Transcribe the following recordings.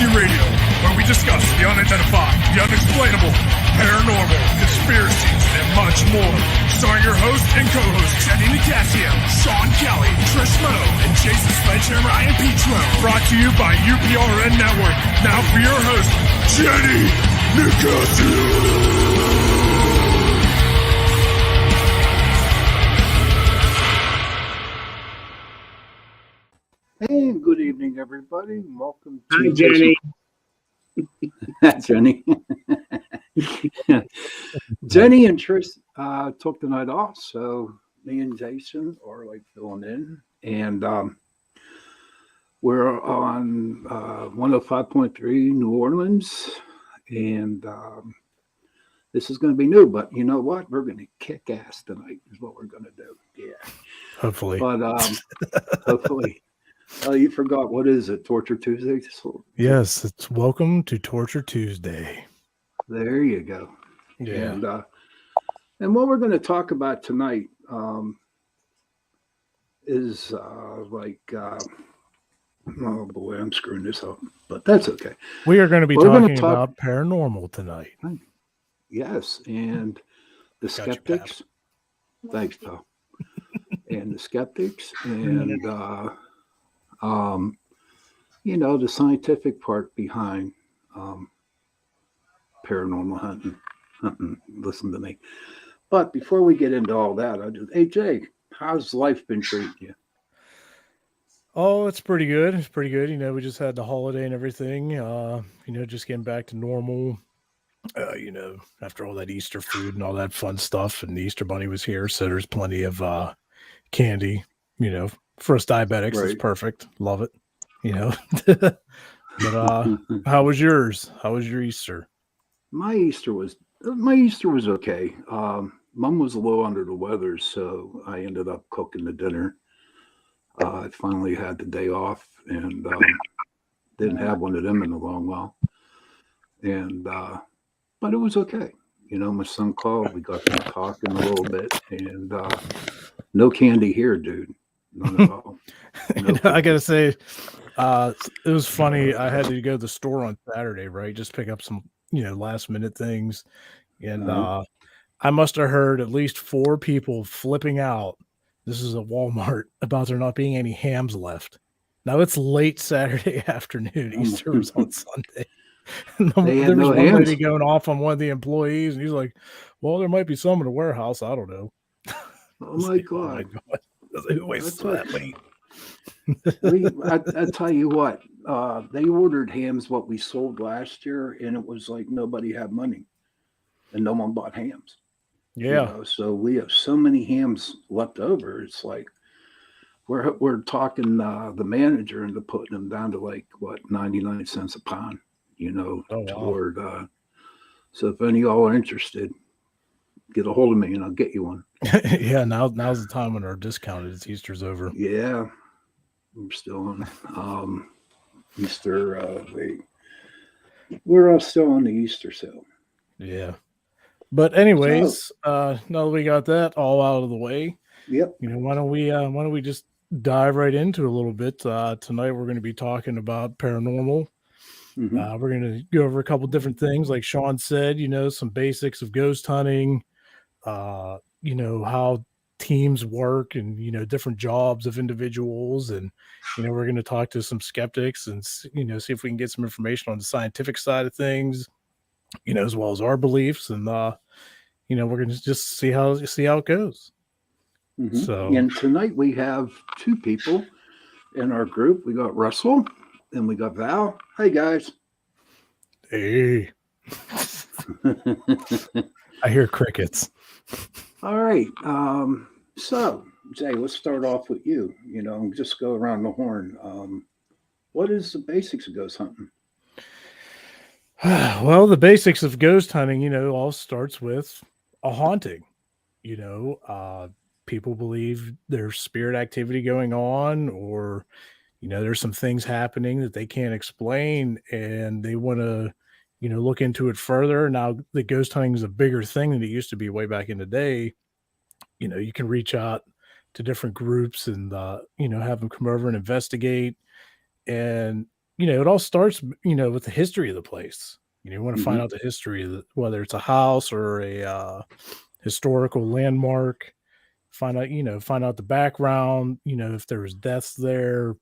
Conspiracy Radio, where we discuss the unidentified, the unexplainable, paranormal, conspiracies, and much more. Starring your host and co-hosts, Jenny Nicasio, Sean Kelly, Trish Moe, and Jason Sledgehammer Ryan Petro. Brought to you by UPRN Network. Now for your host, Jenny Nicasio. Hey, good evening, everybody. Welcome to Hi, Jenny. Jenny. Jenny and Trish took the night off, so me and Jason are like filling in, and we're on 105.3 New Orleans, and this is going to be new. But you know what? We're going to kick ass tonight. Is what we're going to do. Yeah, hopefully. But hopefully. Oh, you forgot. What is it? Torture Tuesday? Yes, it's welcome to Torture Tuesday. There you go. Yeah. And what we're going to talk about tonight is oh boy, I'm screwing this up, but that's okay. We are going to be talking about paranormal tonight. Yes, and the skeptics. Thanks, pal. And the skeptics, and the scientific part behind paranormal hunting. Listen to me. But before we get into all that, hey Jay, how's life been treating you? Oh, it's pretty good. It's pretty good. We just had the holiday and everything. Just getting back to normal. After all that Easter food and all that fun stuff, and the Easter Bunny was here, so there's plenty of candy. For us diabetics, right. It's perfect. Love it. But how was yours? How was your Easter? My Easter was okay. Mom was a little under the weather, so I ended up cooking the dinner. I finally had the day off and didn't have one of them in a long while. And but it was okay. My son called. We got to talking a little bit, and no candy here, dude. None at all. I gotta say, it was funny. I had to go to the store on Saturday, right? Just pick up some, last minute things. And I must have heard at least 4 people flipping out. This is a Walmart about there not being any hams left. Now it's late Saturday afternoon. Easter was on Sunday. There was one lady going off on one of the employees, and he's like, "Well, there might be some in the warehouse. I don't know." Oh my God. Who waits till that late? I tell you what, they ordered hams what we sold last year, and it was like nobody had money, and no one bought hams. Yeah. So we have so many hams left over. It's like we're talking the manager into putting them down to 99 cents a pound. Toward. So if any of y'all are interested, get a hold of me and I'll get you one. Yeah, now's the time when our discounted. It's Easter's over. Yeah, I'm still on Easter. We're all still on the Easter sale. Yeah, but anyways, now that we got that all out of the way, yep. Why don't we just dive right into a little bit? Tonight we're going to be talking about paranormal. Mm-hmm. We're going to go over a couple different things, like Sean said. Some basics of ghost hunting. How teams work and, different jobs of individuals. And, we're going to talk to some skeptics and, see if we can get some information on the scientific side of things, as well as our beliefs. And, we're going to just see how it goes. Mm-hmm. So, and tonight we have 2 people in our group. We got Russell and we got Val. Hey, guys. Hey. I hear crickets. All right. So, Jay, let's start off with you. Just go around the horn. What is the basics of ghost hunting? Well, the basics of ghost hunting, all starts with a haunting. People believe there's spirit activity going on, or, there's some things happening that they can't explain, and they want to, look into it further. Now, the ghost hunting is a bigger thing than it used to be way back in the day. You can reach out to different groups and, have them come over and investigate. And, it all starts, with the history of the place. You want to find Mhm. out the history of whether it's a house or a historical landmark. Find out the background. If there was deaths there,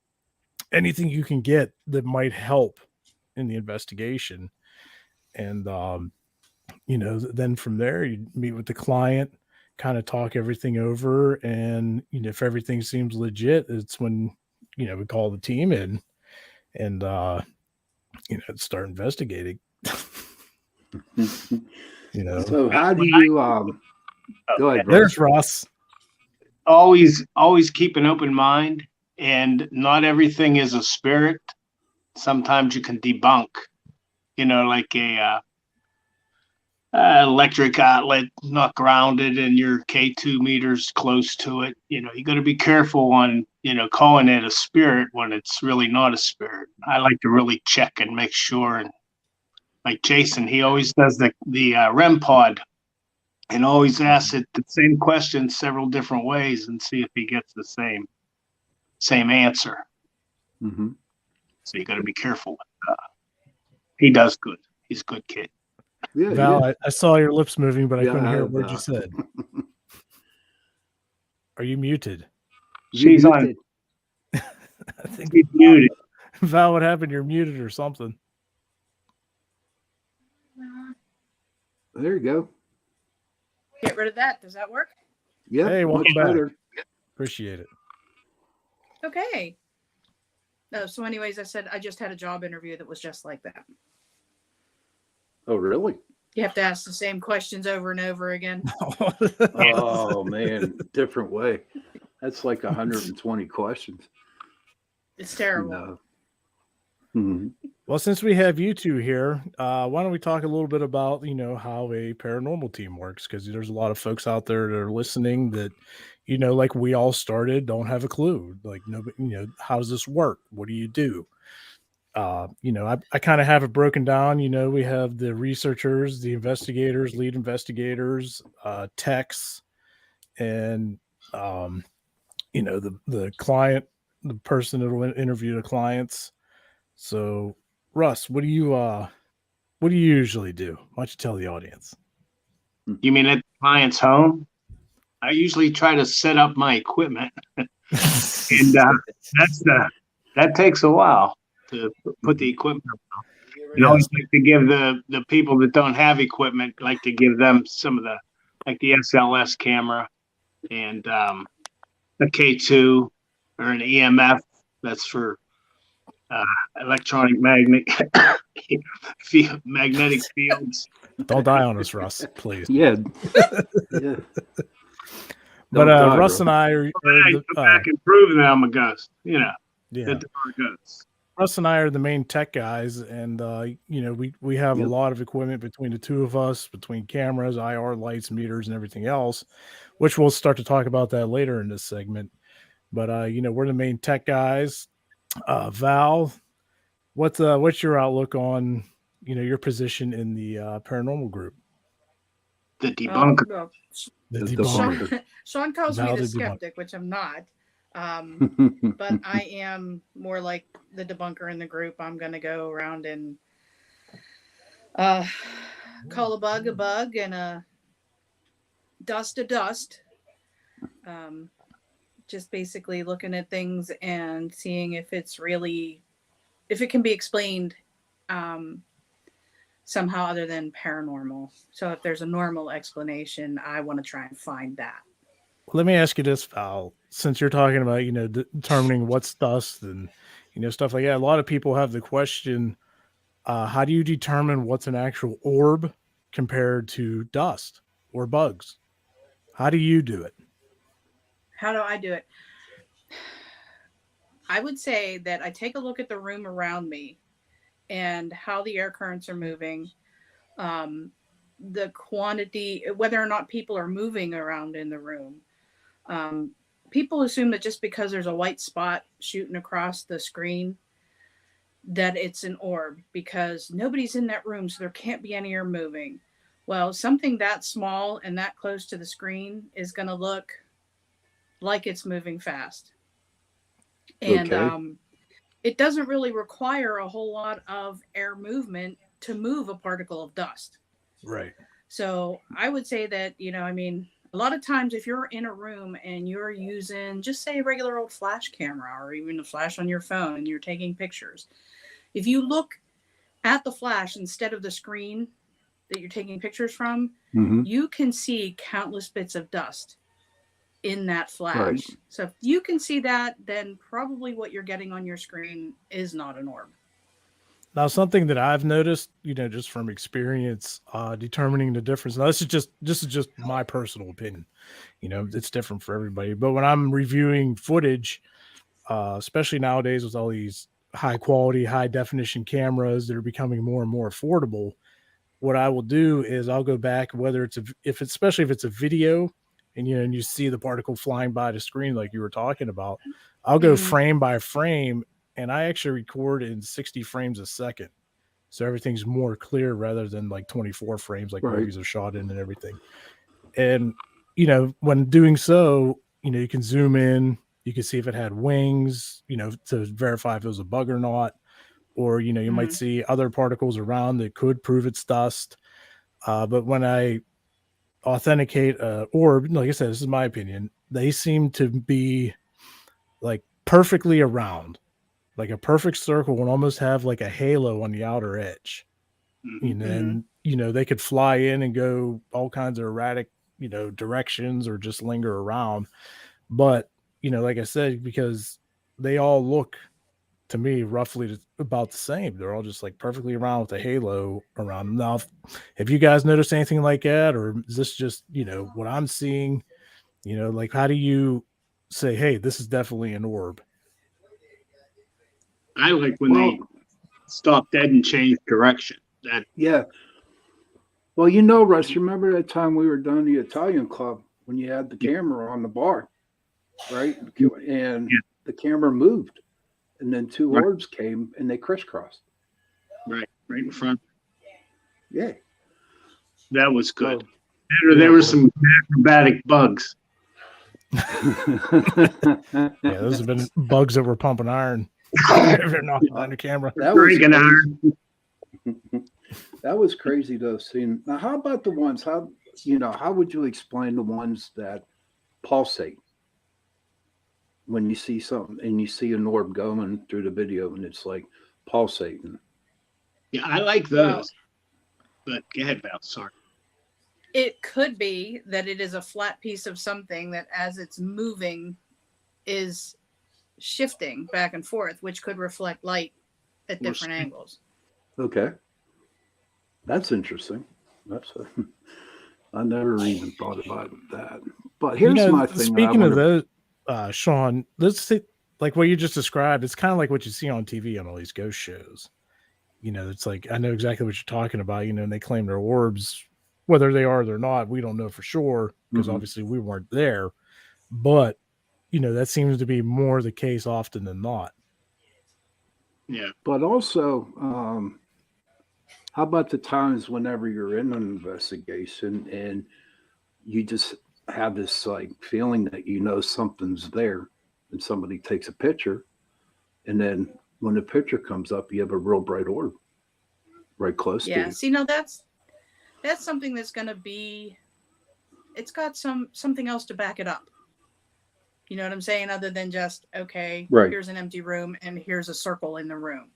anything you can get that might help in the investigation. And then from there you meet with the client, kind of talk everything over, and if everything seems legit, it's when we call the team in and start investigating. So how do you go ahead, There's Russ? Ross. Always keep an open mind, and not everything is a spirit. Sometimes you can debunk, like a electric outlet not grounded and your K2 meters close to it. You got to be careful on, calling it a spirit when it's really not a spirit. I like to really check and make sure. And like Jason, he always does the REM pod and always asks it the same question several different ways and see if he gets the same answer. Mm-hmm. So you got to be careful. He does good. He's a good kid. Yeah, Val, I saw your lips moving, but I couldn't hear a word you Val. said. Are you muted? She's on. I think She's muted. Val, what happened? You're muted or something. There you go. Get rid of that. Does that work? Yeah, Hey, much welcome back. better. Appreciate it. Okay. So anyways, I said I just had a job interview that was just like that. Oh, really? You have to ask the same questions over and over again. Oh man, different way. That's like 120 questions. It's terrible. Mm-hmm. Well, since we have you two here, why don't we talk a little bit about how a paranormal team works? Because there's a lot of folks out there that are listening that like we all started, don't have a clue. Like nobody, how does this work? What do you do? I kind of have it broken down. We have the researchers, the investigators, lead investigators, techs, and the client, the person that will interview the clients. So, Russ, what do you usually do? Why don't you tell the audience? You mean at the client's home? I usually try to set up my equipment, and that takes a while to put the equipment up. And I always like to give the people that don't have equipment, like to give them some of the SLS camera and a K2 or an EMF. That's for electronic magnetic fields. Don't die on us, Russ, please. Yeah. Yeah. But Don't die, Russ bro. and I are Come back and prove that I'm a ghost. yeah. That there are ghosts. Russ and I are the main tech guys, and we have a lot of equipment between the two of us, between cameras, IR lights, meters, and everything else, which we'll start to talk about that later in this segment. But we're the main tech guys. Val, what's your outlook on your position in the paranormal group? The debunker. Well, The debunker. Sean calls me Val the the debunker. skeptic, which I'm not. But I am more like the debunker in the group. I'm going to go around and call a bug, and a dust. Just basically looking at things and seeing if it can be explained somehow other than paranormal. So if there's a normal explanation, I want to try and find that. Let me ask you this, Val. Since you're talking about, determining what's dust and, stuff like that, a lot of people have the question, how do you determine what's an actual orb compared to dust or bugs? How do you do it? How do I do it? I would say that I take a look at the room around me and how the air currents are moving, the quantity, whether or not people are moving around in the room. People assume that just because there's a white spot shooting across the screen, that it's an orb, because nobody's in that room, so there can't be any air moving. Well, something that small and that close to the screen is going to look like it's moving fast. And it doesn't really require a whole lot of air movement to move a particle of dust. Right. So I would say that, I mean, a lot of times if you're in a room and you're using just say a regular old flash camera or even a flash on your phone and you're taking pictures, if you look at the flash instead of the screen that you're taking pictures from, you can see countless bits of dust in that flash. Right. So if you can see that, then probably what you're getting on your screen is not an orb. Now, something that I've noticed, just from experience, determining the difference. Now, this is just my personal opinion. It's different for everybody. But when I'm reviewing footage, especially nowadays with all these high quality, high definition cameras that are becoming more and more affordable, what I will do is I'll go back, whether especially if it's a video, and you see the particle flying by the screen like you were talking about, I'll go frame by frame. And I actually record in 60 frames a second. So everything's more clear rather than like 24 frames like movies are shot in and everything. And, when doing so, you can zoom in, you can see if it had wings, to verify if it was a bug or not. Or, you might see other particles around that could prove it's dust. But when I authenticate orb, like I said, this is my opinion, they seem to be like perfectly around. Like a perfect circle would almost have like a halo on the outer edge. And, they could fly in and go all kinds of erratic, directions or just linger around. But, like I said, because they all look to me roughly about the same. They're all just like perfectly around with a halo around them. Now, if you guys notice anything like that, or is this just, what I'm seeing, like how do you say, hey, this is definitely an orb? I like when they stop dead and change direction. Yeah. Well, Russ, remember that time we were down the Italian club when you had the camera on the bar, right? And the camera moved, and then two orbs came and they crisscrossed. Right in front. Yeah. That was good. There were some acrobatic bugs. Yeah, those have been bugs that were pumping iron. They're not on the camera. That was crazy though. Seeing now, how about the ones? How would you explain the ones that pulsate when you see something and you see an orb going through the video and it's like pulsating? Yeah, I like those. But go ahead, Val. Sorry. It could be that it is a flat piece of something that, as it's moving, is shifting back and forth, which could reflect light at different angles. Okay, that's interesting. I never even thought about that. But here's my thing. Speaking of those, Shawn, let's say like what you just described. It's kind of like what you see on TV on all these ghost shows. It's like I know exactly what you're talking about. And they claim they're orbs, whether they are or they're not. We don't know for sure because obviously we weren't there. But that seems to be more the case often than not. Yeah. But also, how about the times whenever you're in an investigation and you just have this like feeling that something's there and somebody takes a picture, and then when the picture comes up, you have a real bright orb right close to you. Yeah. See, no, that's something that's going to be, it's got something else to back it up. You know what I'm saying? Other than just, okay, here's an empty room and here's a circle in the room.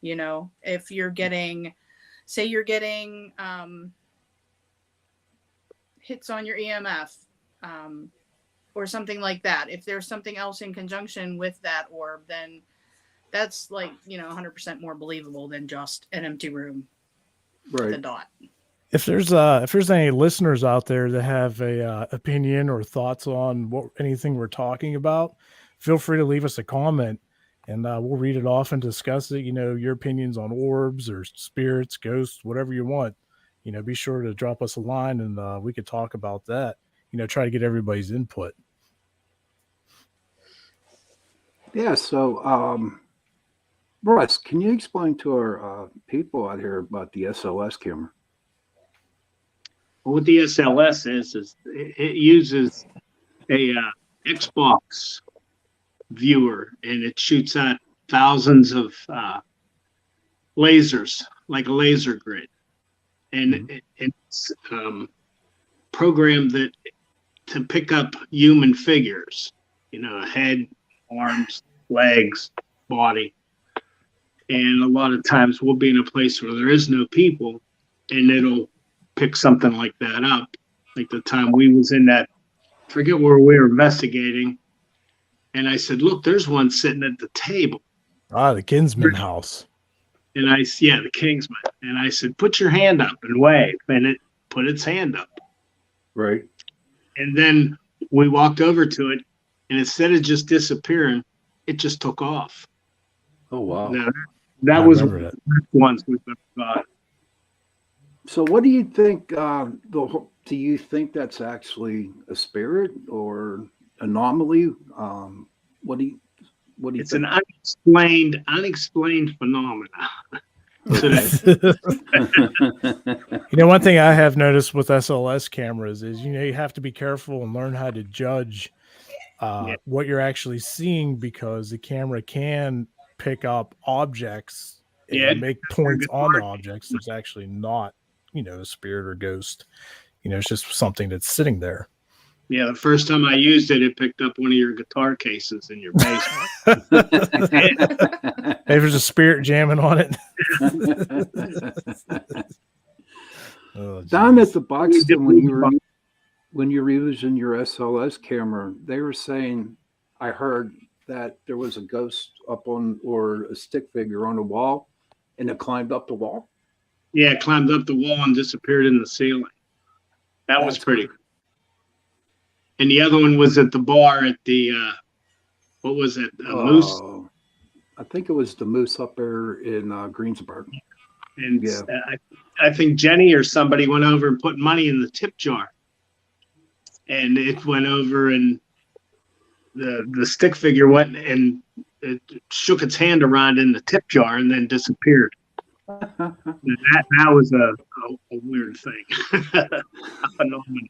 If you're getting, say you're getting hits on your EMF or something like that. If there's something else in conjunction with that orb, then that's like, 100% more believable than just an empty room with a dot. If there's any listeners out there that have a opinion or thoughts on anything we're talking about, feel free to leave us a comment, and we'll read it off and discuss it. Your opinions on orbs or spirits, ghosts, whatever you want. Be sure to drop us a line, and we could talk about that. Try to get everybody's input. Yeah. So, Russ, can you explain to our people out here about the SLS camera? What the SLS is it uses a Xbox viewer, and it shoots out thousands of lasers, like a laser grid, and it's programmed that to pick up human figures, head, arms, legs, body. And a lot of times we'll be in a place where there is no people, and it'll pick something like that up. Like the time we was in that, forget where we were investigating, and I said, "Look, there's one sitting at the table." The Kinsman house. And the Kingsman. And I said, "Put your hand up and wave," and it put its hand up. Right. And then we walked over to it, and instead of just disappearing, it just took off. Oh, wow. Now, that was one of the best ones we've ever got. So what do you think, do you think that's actually a spirit or anomaly? What do you It's think? an unexplained phenomena. One thing I have noticed with SLS cameras is, you have to be careful and learn how to judge what you're actually seeing, because the camera can pick up objects and make points on the objects. There's actually not, a spirit or ghost. It's just something that's sitting there. Yeah, the first time I used it, it picked up one of your guitar cases in your basement. Hey, there's a spirit jamming on it. Down at the Buxton, when you were using your SLS camera, they were saying, I heard that there was a ghost up on, or a stick figure on a wall, and it climbed up the wall. Yeah, it climbed up the wall and disappeared in the ceiling. That was pretty cool. And the other one was at the bar at the, what was it? Moose? I think it was the Moose up there in Greensburg. And I think Jenny or somebody went over and put money in the tip jar. And it went over, and the stick figure went and it shook its hand around in the tip jar and then disappeared. That was a weird thing. A phenomenon.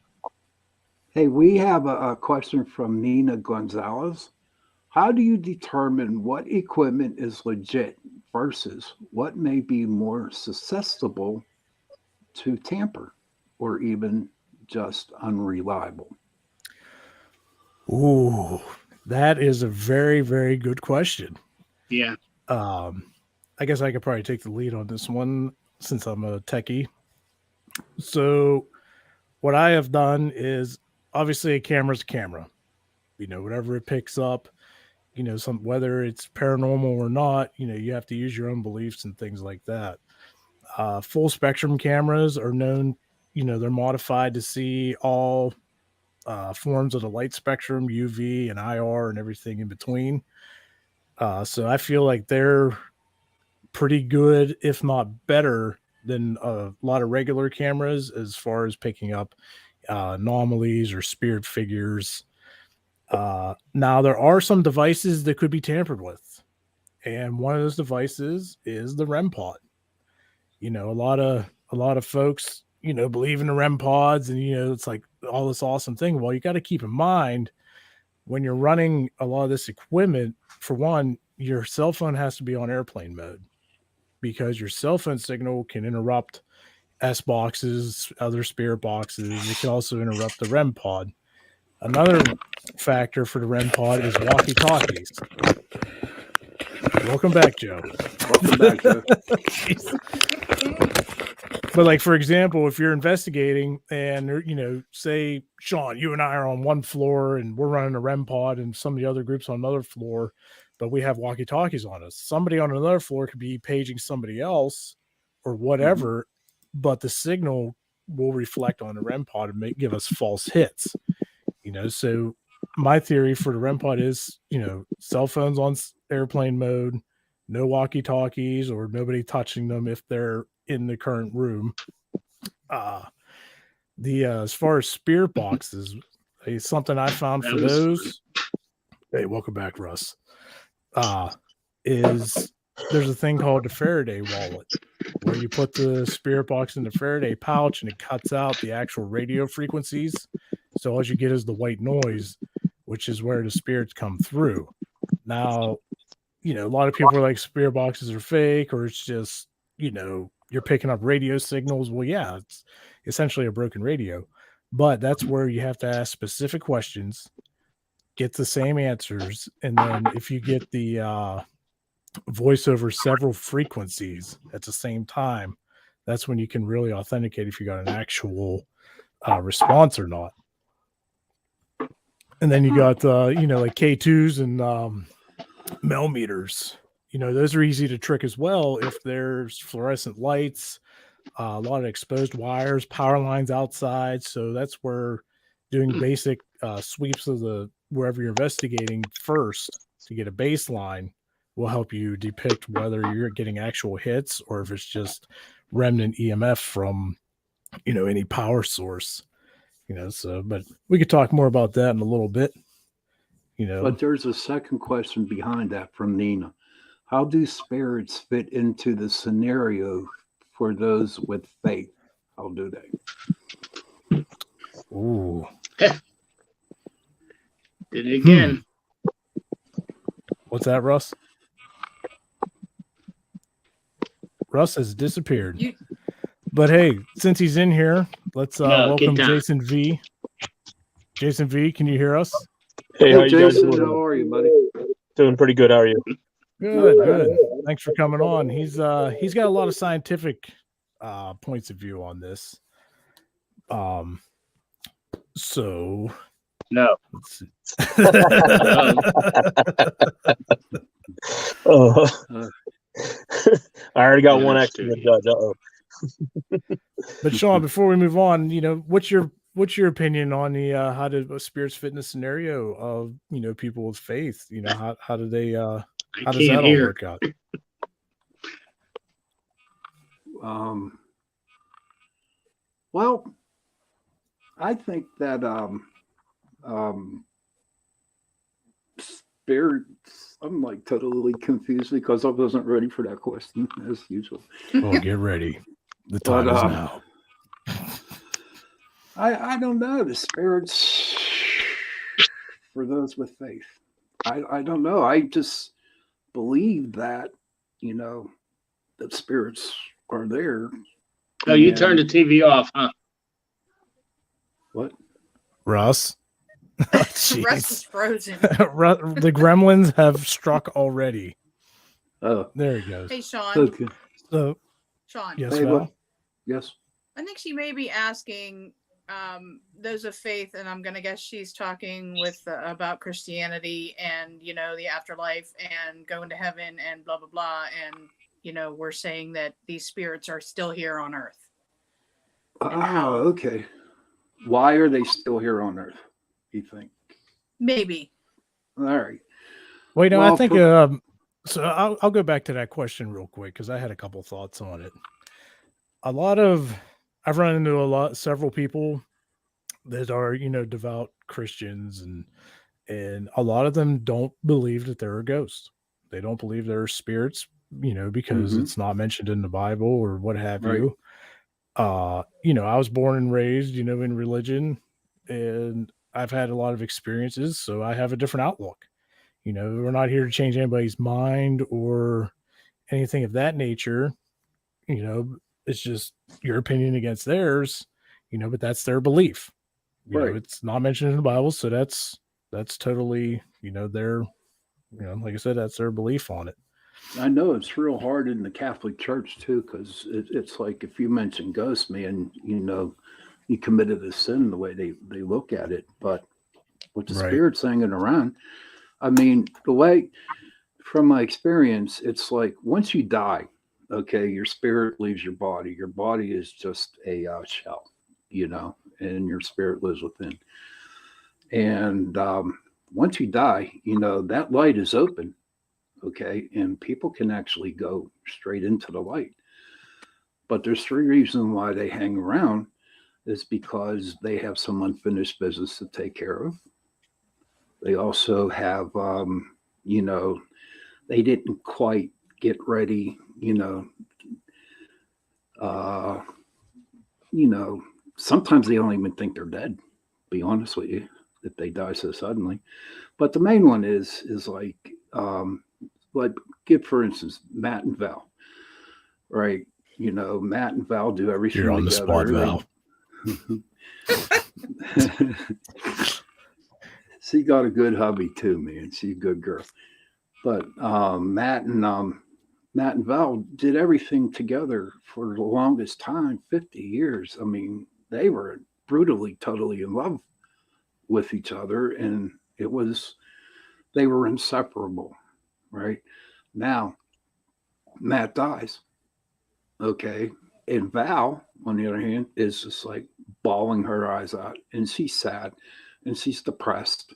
Hey, we have a question from Nina Gonzalez. How do you determine what equipment is legit versus what may be more susceptible to tamper or even just unreliable? Ooh, that is a very, very good question. Yeah. I guess I could probably take the lead on this one since I'm a techie. So what I have done is, obviously a camera's a camera. Whatever it picks up, whether it's paranormal or not, you have to use your own beliefs and things like that. Full spectrum cameras are known, they're modified to see all forms of the light spectrum, UV and IR and everything in between. So I feel like they're pretty good, if not better than a lot of regular cameras as far as picking up anomalies or spirit figures. Now there are some devices that could be tampered with, and one of those devices is the REM pod. A lot of folks believe in the REM pods, and it's like all this awesome thing. Well, you got to keep in mind when you're running a lot of this equipment, for one, your cell phone has to be on airplane mode, because your cell phone signal can interrupt S boxes, other spirit boxes. It can also interrupt the REM pod. Another factor for the REM pod is walkie-talkies. Welcome back, Joe. Welcome back, Joe. But like, for example, if you're investigating and, say, Shawn, you and I are on one floor and we're running a REM pod, and some of the other groups on another floor, but we have walkie-talkies on us. Somebody on another floor could be paging somebody else or whatever, but the signal will reflect on the REM pod and give us false hits. So my theory for the REM pod is, cell phones on airplane mode, no walkie-talkies or nobody touching them if they're in the current room. As far as spirit boxes, something I found for those. Hey, welcome back, Russ. Is there's a thing called the Faraday Wallet, where you put the spirit box in the Faraday pouch and it cuts out the actual radio frequencies. So all you get is the white noise, which is where the spirits come through. Now, a lot of people are like spirit boxes are fake, or it's just, you're picking up radio signals. Well, yeah, it's essentially a broken radio, but that's where you have to ask specific questions, get the same answers. And then if you get the voice over several frequencies at the same time, that's when you can really authenticate if you got an actual response or not. And then you got, like K2s and millimeters. Those are easy to trick as well if there's fluorescent lights, a lot of exposed wires, power lines outside. So that's where doing basic sweeps of wherever you're investigating first to get a baseline will help you depict whether you're getting actual hits or if it's just remnant EMF from, any power source. But we could talk more about that in a little bit. But there's a second question behind that from Nina. How do spirits fit into the scenario for those with faith? How do they? Ooh. Did it again. What's that, Russ? Russ has disappeared. But hey, since he's in here, let's welcome Jason V. Jason V, can you hear us? Hey, how you Jason, guys doing? how are you, buddy? Doing pretty good. How are you? Good. Thanks for coming on. He's got a lot of scientific points of view on this. So No. let's see. Oh. I already got Yeah, one that's extra to too judge. Uh-oh. But Shawn, before we move on, what's your opinion on the how do spirits fit in the scenario of people with faith? How do they how does that all work out? Well, I think that spirits, I'm like totally confused because I wasn't ready for that question as usual. Oh, get ready. The time is now. I don't know. The spirits for those with faith. I don't know. I just believe that, that spirits are there. Oh, you turned the TV off, huh? What? Russ? Russ is frozen. The gremlins have struck already. Oh, there he goes. Hey, Shawn. okay. So, Shawn. yes, Hey, Val? what? Yes. I think she may be asking those of faith, and I'm going to guess she's talking with about Christianity and, the afterlife and going to heaven and blah, blah, blah. And, we're saying that these spirits are still here on Earth. Oh, okay. Why are they still here on Earth, you think? Maybe. All right. Wait, no, Well, I think so I'll go back to that question real quick because I had a couple thoughts on it. I've run into several people that are, devout Christians, and a lot of them don't believe that there are ghosts. They don't believe there are spirits, because it's not mentioned in the Bible or what have you. I was born and raised, in religion, and I've had a lot of experiences, so I have a different outlook. We're not here to change anybody's mind or anything of that nature. It's just your opinion against theirs, but that's their belief. It's not mentioned in the Bible, so that's totally, their, like I said, that's their belief on it. I know it's real hard in the Catholic Church too, because it's like if you mention ghosts, man, you committed a sin the way they look at it. But with the spirits hanging around, I mean, the way, from my experience, it's like once you die, okay, your spirit leaves your body. Your body is just a shell, and your spirit lives within. And once you die, that light is open. Okay, and people can actually go straight into the light. But there's three reasons why they hang around is because they have some unfinished business to take care of. They also have, they didn't quite get ready, sometimes they don't even think they're dead, to be honest with you, if they die so suddenly. But the main one is like, like, get for instance, Matt and Val, right? You know, Matt and Val do everything You're on the spot, together. Val. She got a good hubby too, man. She's a good girl. But Matt and Val did everything together for the longest time, 50 years. I mean, they were brutally, totally in love with each other, and they were inseparable, right? Now, Matt dies, okay? And Val, on the other hand, is just like bawling her eyes out, and she's sad, and she's depressed.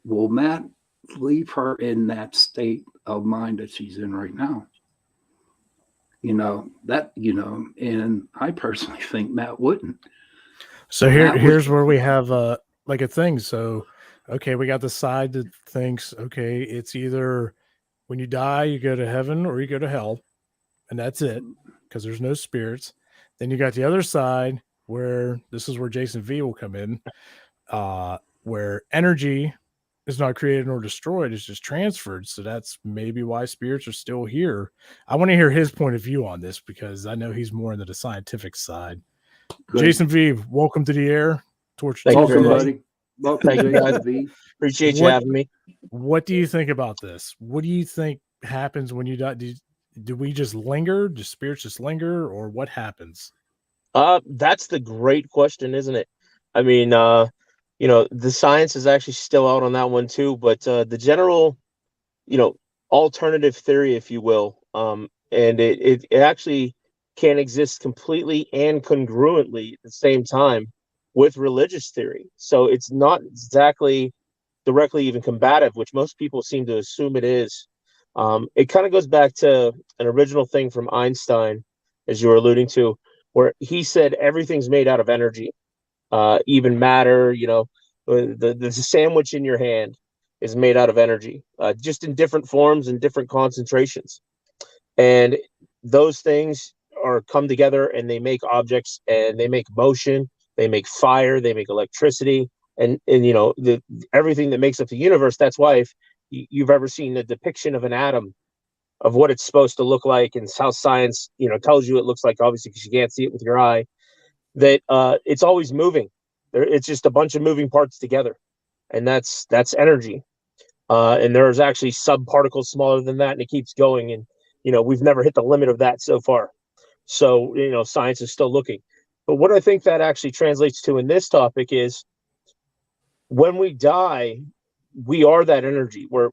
Will Matt leave her in that state of mind that she's in right now? And I personally think Matt wouldn't. So here's where we have like a thing. So, okay, we got the side that thinks, okay, it's either when you die, you go to heaven or you go to hell, and that's it, because there's no spirits. Then you got the other side where this is where Jason V will come in, where energy is not created nor destroyed, it's just transferred. So that's maybe why spirits are still here. I want to hear his point of view on this, because I know he's more into the scientific side. Good. Jason V, welcome to the air. Welcome, buddy. Welcome, Jason V. Appreciate you having me. What do you think about this? What do you think happens when you die? Do we just linger? Do spirits just linger, or what happens? That's the great question, isn't it? I mean, the science is actually still out on that one too, but the general, alternative theory, if you will, and it actually can exist completely and congruently at the same time with religious theory. So it's not exactly directly even combative, which most people seem to assume it is. It kind of goes back to an original thing from Einstein, as you were alluding to, where he said everything's made out of energy, even matter. The sandwich in your hand is made out of energy, just in different forms and different concentrations. And those things come together and they make objects, and they make motion, they make fire, they make electricity, and everything that makes up the universe. That's why if you've ever seen a depiction of an atom, of what it's supposed to look like, and how science tells you it looks like, obviously because you can't see it with your eye, that it's always moving. It's just a bunch of moving parts together, and that's energy. And there's actually subparticles smaller than that, and it keeps going. And we've never hit the limit of that so far. So science is still looking. But what I think that actually translates to in this topic is, when we die, we are that energy. We're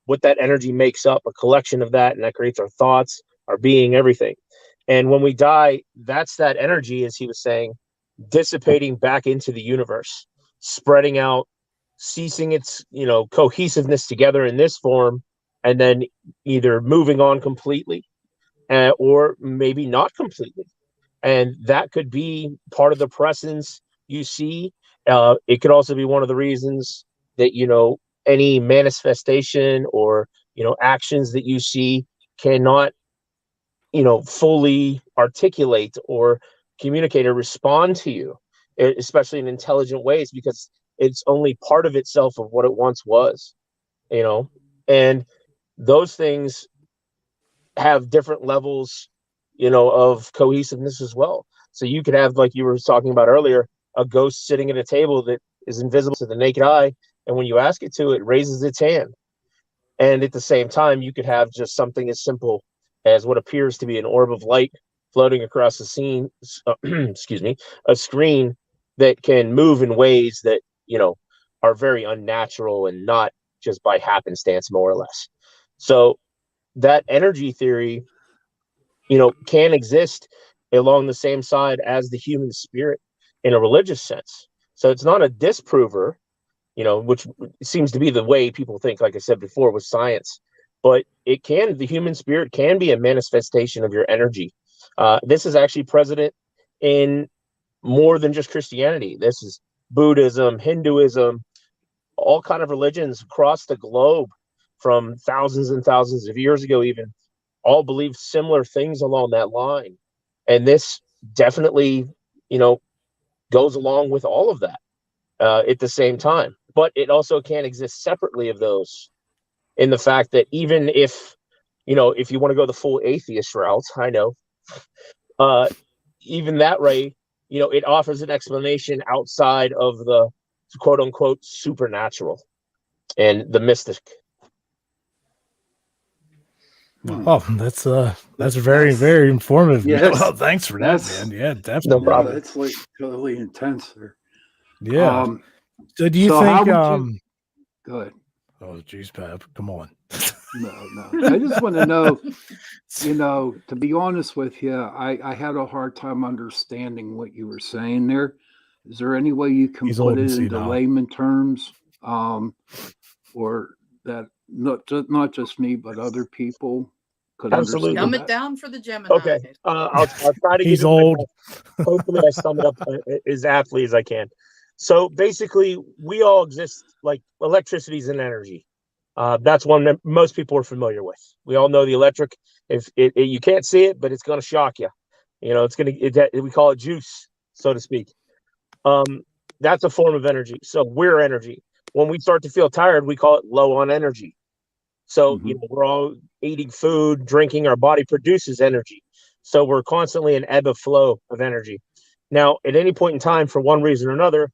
what that energy makes up, a collection of that, and that creates our thoughts, our being, everything. And when we die, that's that energy, as he was saying, dissipating back into the universe, spreading out, ceasing its cohesiveness together in this form, and then either moving on completely, or maybe not completely. And that could be part of the presence you see. It could also be one of the reasons that any manifestation or actions that you see cannot fully articulate or communicate or respond to you, especially in intelligent ways, because it's only part of itself of what it once was. And those things have different levels of cohesiveness as well. So you could have, like you were talking about earlier, a ghost sitting at a table that is invisible to the naked eye, and when you ask it to, it raises its hand. And at the same time, you could have just something as simple as what appears to be an orb of light floating across the scene, a screen that can move in ways that are very unnatural and not just by happenstance, more or less. So that energy theory can exist along the same side as the human spirit in a religious sense. So it's not a disprover, which seems to be the way people think, like I said before, with science. But the human spirit can be a manifestation of your energy. This is actually present in more than just Christianity. This is Buddhism, Hinduism, all kind of religions across the globe from thousands and thousands of years ago, even, all believe similar things along that line. And this definitely, goes along with all of that at the same time. But it also can't exist separately of those. in the fact that even if, if you want to go the full atheist route, I know, even that way, it offers an explanation outside of the quote unquote supernatural and the mystic. Oh, that's very, very informative. Yes. Well, thanks for that, man. Yeah, definitely. No problem. It's like totally intense there. Yeah. So do you so think how would you, go ahead. Oh geez, Pep, come on. No. I just want to know, to be honest with you, I had a hard time understanding what you were saying there. Is there any way you can put it into layman terms, or that not just me, but other people could Absolutely Dumb understand it that? down for the Gemini. Okay, I'll try to. He's old. Hopefully, I sum it up as aptly as I can. So basically, we all exist like electricity is an energy. That's one that most people are familiar with. We all know the electric. If you can't see it, but it's going to shock you. We call it juice, so to speak. That's a form of energy. So we're energy. When we start to feel tired, we call it low on energy. So we're all eating food, drinking. Our body produces energy. So we're constantly an ebb and flow of energy. Now, at any point in time, for one reason or another,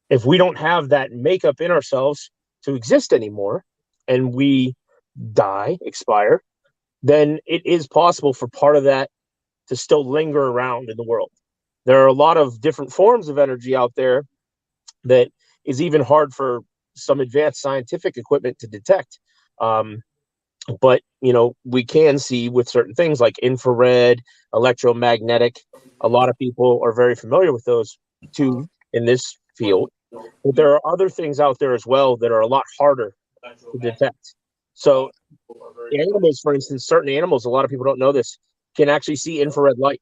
if we don't have that makeup in ourselves to exist anymore, and we die, expire, then it is possible for part of that to still linger around in the world. There are a lot of different forms of energy out there that is even hard for some advanced scientific equipment to detect. But, we can see with certain things like infrared, electromagnetic. A lot of people are very familiar with those two in this field. But there are other things out there as well that are a lot harder to detect. So animals, for instance, certain animals, a lot of people don't know this, can actually see infrared light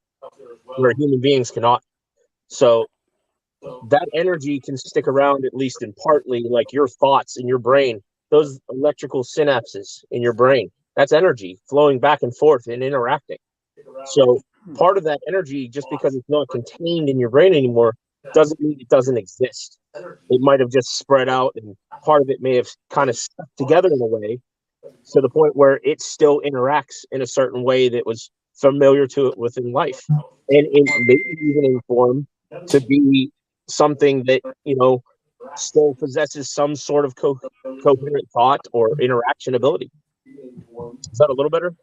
where human beings cannot. So that energy can stick around, at least in partly, like your thoughts in your brain, those electrical synapses in your brain. That's energy flowing back and forth and interacting. So part of that energy, just because it's not contained in your brain anymore, doesn't mean it doesn't exist. It might have just spread out, and part of it may have kind of stuck together in a way to the point where it still interacts in a certain way that was familiar to it within life. And maybe even in form to be something that, still possesses some sort of coherent thought or interaction ability. Is that a little better?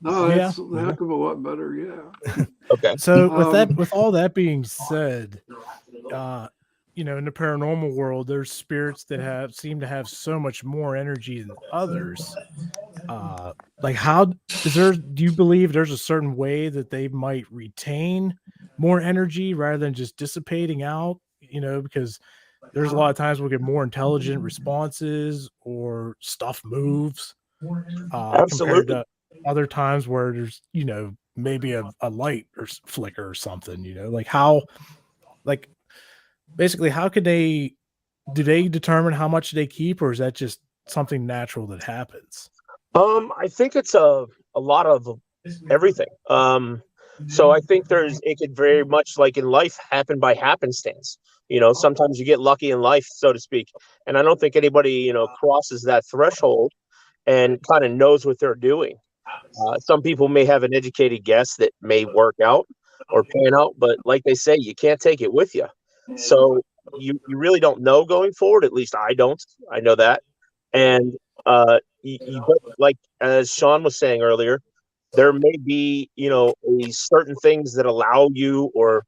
No, that's a heck of a lot better. Yeah. Okay. So with all that being said, in the paranormal world, there's spirits that seem to have so much more energy than others. Do you believe there's a certain way that they might retain more energy rather than just dissipating out? Because there's a lot of times we'll get more intelligent responses or stuff moves compared to other times where there's, maybe a light or flicker or something, basically how do they determine how much they keep, or is that just something natural that happens? I think it's a lot of everything. So I think it could very much, like in life, happen by happenstance. Sometimes you get lucky in life, so to speak. And I don't think anybody, crosses that threshold and kind of knows what they're doing. Some people may have an educated guess that may work out or pan out, but like they say, you can't take it with you. So you really don't know going forward. At least I don't. I know that. And but like as Shawn was saying earlier, there may be, certain things that allow you or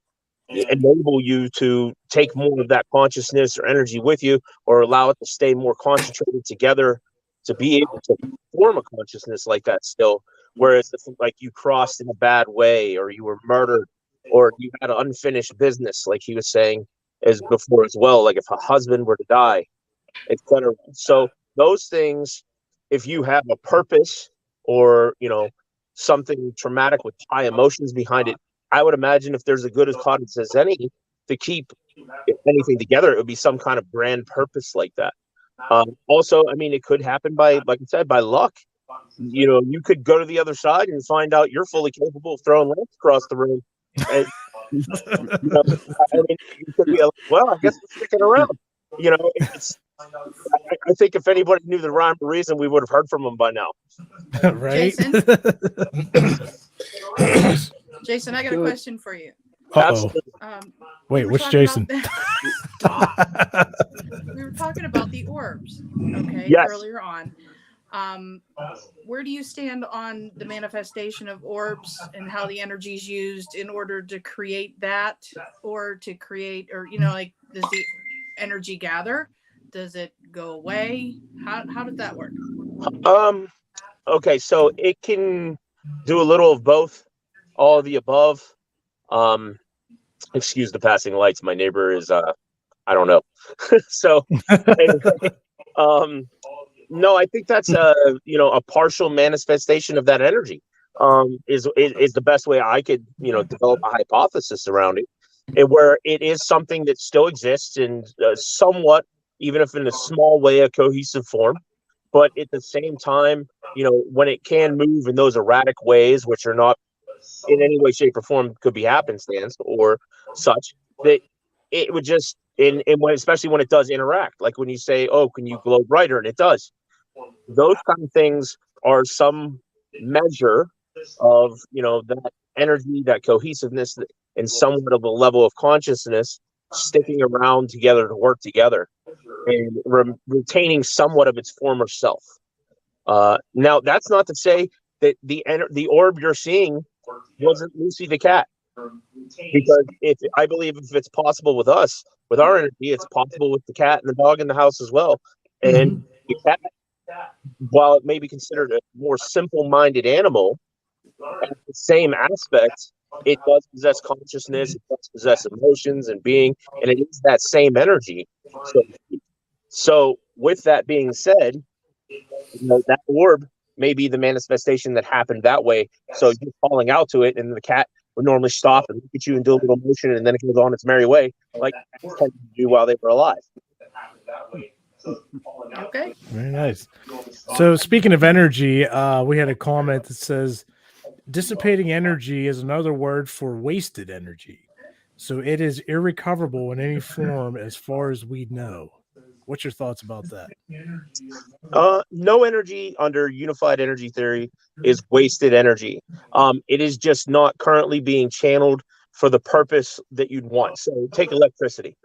enable you to take more of that consciousness or energy with you, or allow it to stay more concentrated together to be able to form a consciousness like that still. Whereas if like you crossed in a bad way, or you were murdered, or you had an unfinished business, like he was saying as before as well, like if a husband were to die, etc. So those things, if you have a purpose or, something traumatic with high emotions behind it, I would imagine if there's a good as cause as any to keep anything together, it would be some kind of grand purpose like that. Also, I mean, it could happen by, like I said, by luck. You could go to the other side and find out you're fully capable of throwing lamps across the room. And, I mean, you could be like, well, I guess we're sticking around. It's I think if anybody knew the rhyme or reason, we would have heard from them by now. Right? Jason? Jason, I got a question for you. Uh-oh. We Wait, were which talking Jason? We were talking about the orbs, okay, Yes. earlier on. Where do you stand on the manifestation of orbs and how the energy is used in order to create that, or to create, or like, does the energy gather? Does it go away? How does that work? Okay, so it can do a little of both, all of the above. Excuse the passing lights. My neighbor is I don't know. So anyway, no, I think that's a partial manifestation of that energy. Is the best way I could develop a hypothesis around it, and where it is something that still exists in somewhat, even if in a small way, a cohesive form, but at the same time, when it can move in those erratic ways, which are not in any way, shape, or form could be happenstance or such, that it would just and when, especially when it does interact, like when you say, "Oh, can you glow brighter?" and it does. Those kind of things are some measure of that energy, that cohesiveness, and somewhat of a level of consciousness sticking around together to work together and retaining somewhat of its former self. Now, that's not to say that the orb you're seeing wasn't Lucy the cat, because I believe if it's possible with us, with our energy, it's possible with the cat and the dog in the house as well. And the cat, while it may be considered a more simple-minded animal, at the same aspect, it does possess consciousness, it does possess emotions and being, and it is that same energy. So with that being said, that orb may be the manifestation that happened that way. So you're calling out to it, and the cat would normally stop and look at you and do a little motion, and then it goes on its merry way, like cats tended to do while they were alive. Okay. Very nice. So speaking of energy, we had a comment that says dissipating energy is another word for wasted energy. So it is irrecoverable in any form as far as we know. What's your thoughts about that? No energy under unified energy theory is wasted energy. It is just not currently being channeled for the purpose that you'd want. So take electricity.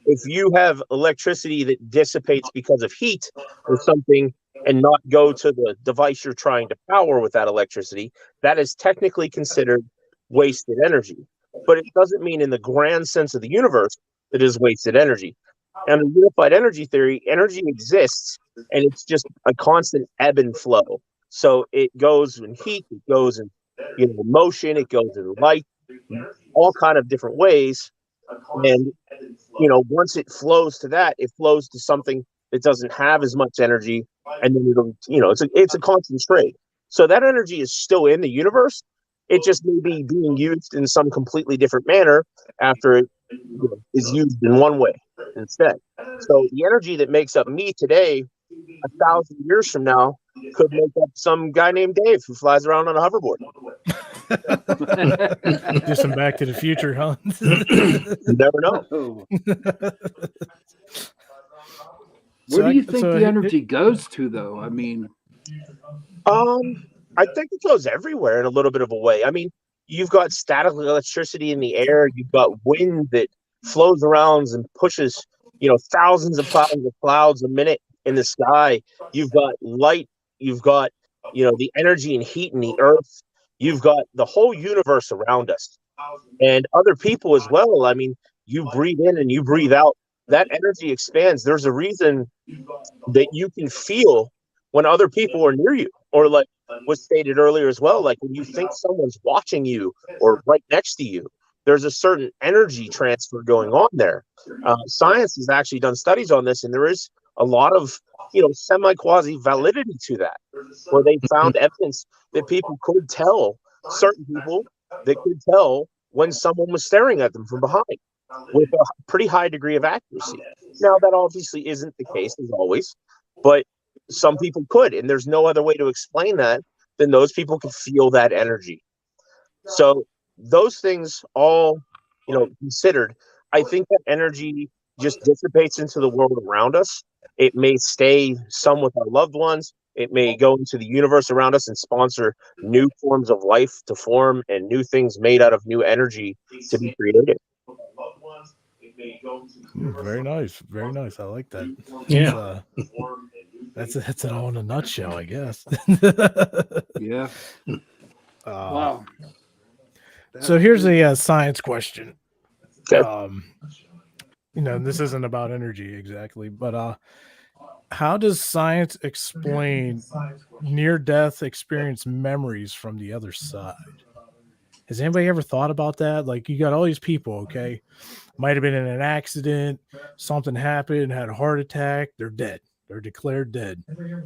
If you have electricity that dissipates because of heat or something and not go to the device you're trying to power with that electricity, that is technically considered wasted energy. But it doesn't mean in the grand sense of the universe it is wasted energy. Under unified energy theory, energy exists, and it's just a constant ebb and flow. So it goes in heat, it goes in motion, it goes in light, all kind of different ways. And once it flows to that, it flows to something that doesn't have as much energy, and then it'll it's a constant trade. So that energy is still in the universe. It just may be being used in some completely different manner after it is used in one way instead. So the energy that makes up me today, 1,000 years from now, could make up some guy named Dave who flies around on a hoverboard. Do some Back to the Future, huh? You never know. Where do you think the energy goes to, though? I mean, I think it goes everywhere in a little bit of a way. I mean, you've got static electricity in the air. You've got wind that flows around and pushes, thousands of clouds a minute in the sky. You've got light. You've got, the energy and heat in the earth. You've got the whole universe around us and other people as well. I mean, you breathe in and you breathe out. That energy expands. There's a reason that you can feel when other people are near you, or like was stated earlier as well, like when you think someone's watching you or right next to you, there's a certain energy transfer going on there. Science has actually done studies on this, and there is a lot of semi-quasi validity to that, where they found evidence that people could tell, certain people that could tell when someone was staring at them from behind with a pretty high degree of accuracy. Now, that obviously isn't the case as always, but some people could, and there's no other way to explain that than those people can feel that energy. So those things all, considered, I think that energy just dissipates into the world around us. It may stay some with our loved ones. It may go into the universe around us and sponsor new forms of life to form and new things made out of new energy to be created. Very nice. Very nice. I like that. Yeah. That's it all in a nutshell, I guess. Yeah. Wow. So here's a science question. Okay. This isn't about energy exactly, but how does science explain near-death experience memories from the other side? Has anybody ever thought about that? Like, you got all these people, okay? Might have been in an accident, something happened, had a heart attack, they're dead. They're declared dead.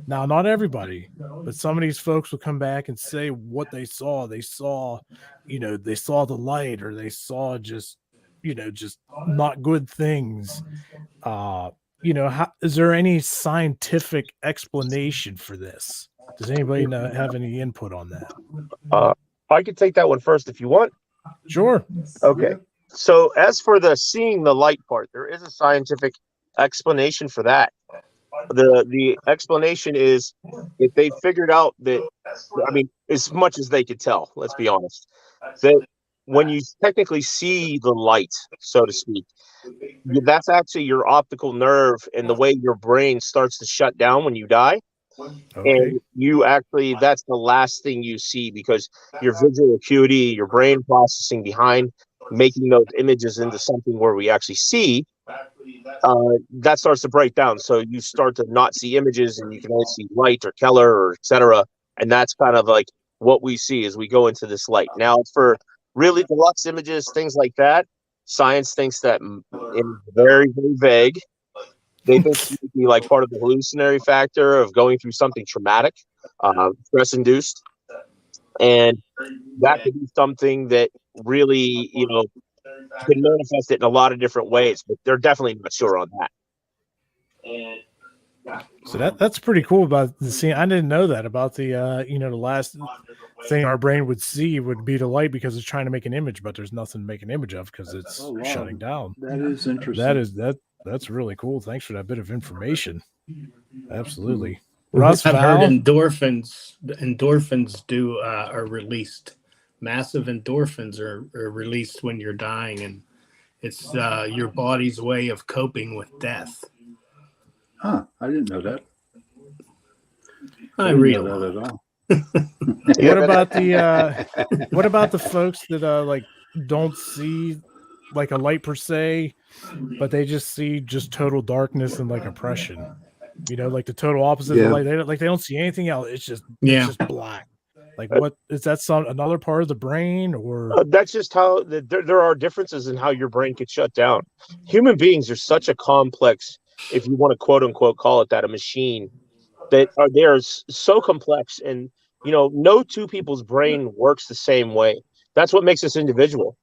Now, not everybody, but some of these folks will come back and say what they saw. They saw, they saw the light, or they saw just not good things. Is there any scientific explanation for this? Does anybody have any input on that? I could take that one first if you want. Sure. Okay. Yeah. So as for the seeing the light part, there is a scientific explanation for that. The explanation is if they figured out that, I mean, as much as they could tell, let's be honest, that when you technically see the light, so to speak, that's actually your optical nerve and the way your brain starts to shut down when you die. Okay. And you actually, that's the last thing you see, because your visual acuity, your brain processing behind making those images into something where we actually see, that starts to break down. So you start to not see images and you can only see light or color or etc. And that's kind of like what we see as we go into this light. Now, for really deluxe images, things like that, science thinks that is very, very vague. They think it would be like part of the hallucinatory factor of going through something traumatic, stress-induced. And that could be something that really, can manifest it in a lot of different ways, but they're definitely not sure on that. So that's pretty cool about the scene. I didn't know that about the the last thing our brain would see would be the light, because it's trying to make an image, but there's nothing to make an image of because it's shutting down. That is interesting. That's really cool. Thanks for that bit of information. Absolutely. Russ, I've heard endorphins are released. Massive endorphins are released when you're dying, and it's your body's way of coping with death. Huh, I didn't know that. I read that at all. What about the folks that don't see like a light per se, but they just see just total darkness and like oppression? Like the total opposite of light. They don't see anything else. It's just black. Like, what is that? Another part of the brain, or that's just how there are differences in how your brain could shut down. Human beings are such a complex, if you want to quote unquote call it that, a machine, that they're so complex, and no two people's brain works the same way. That's what makes us individual.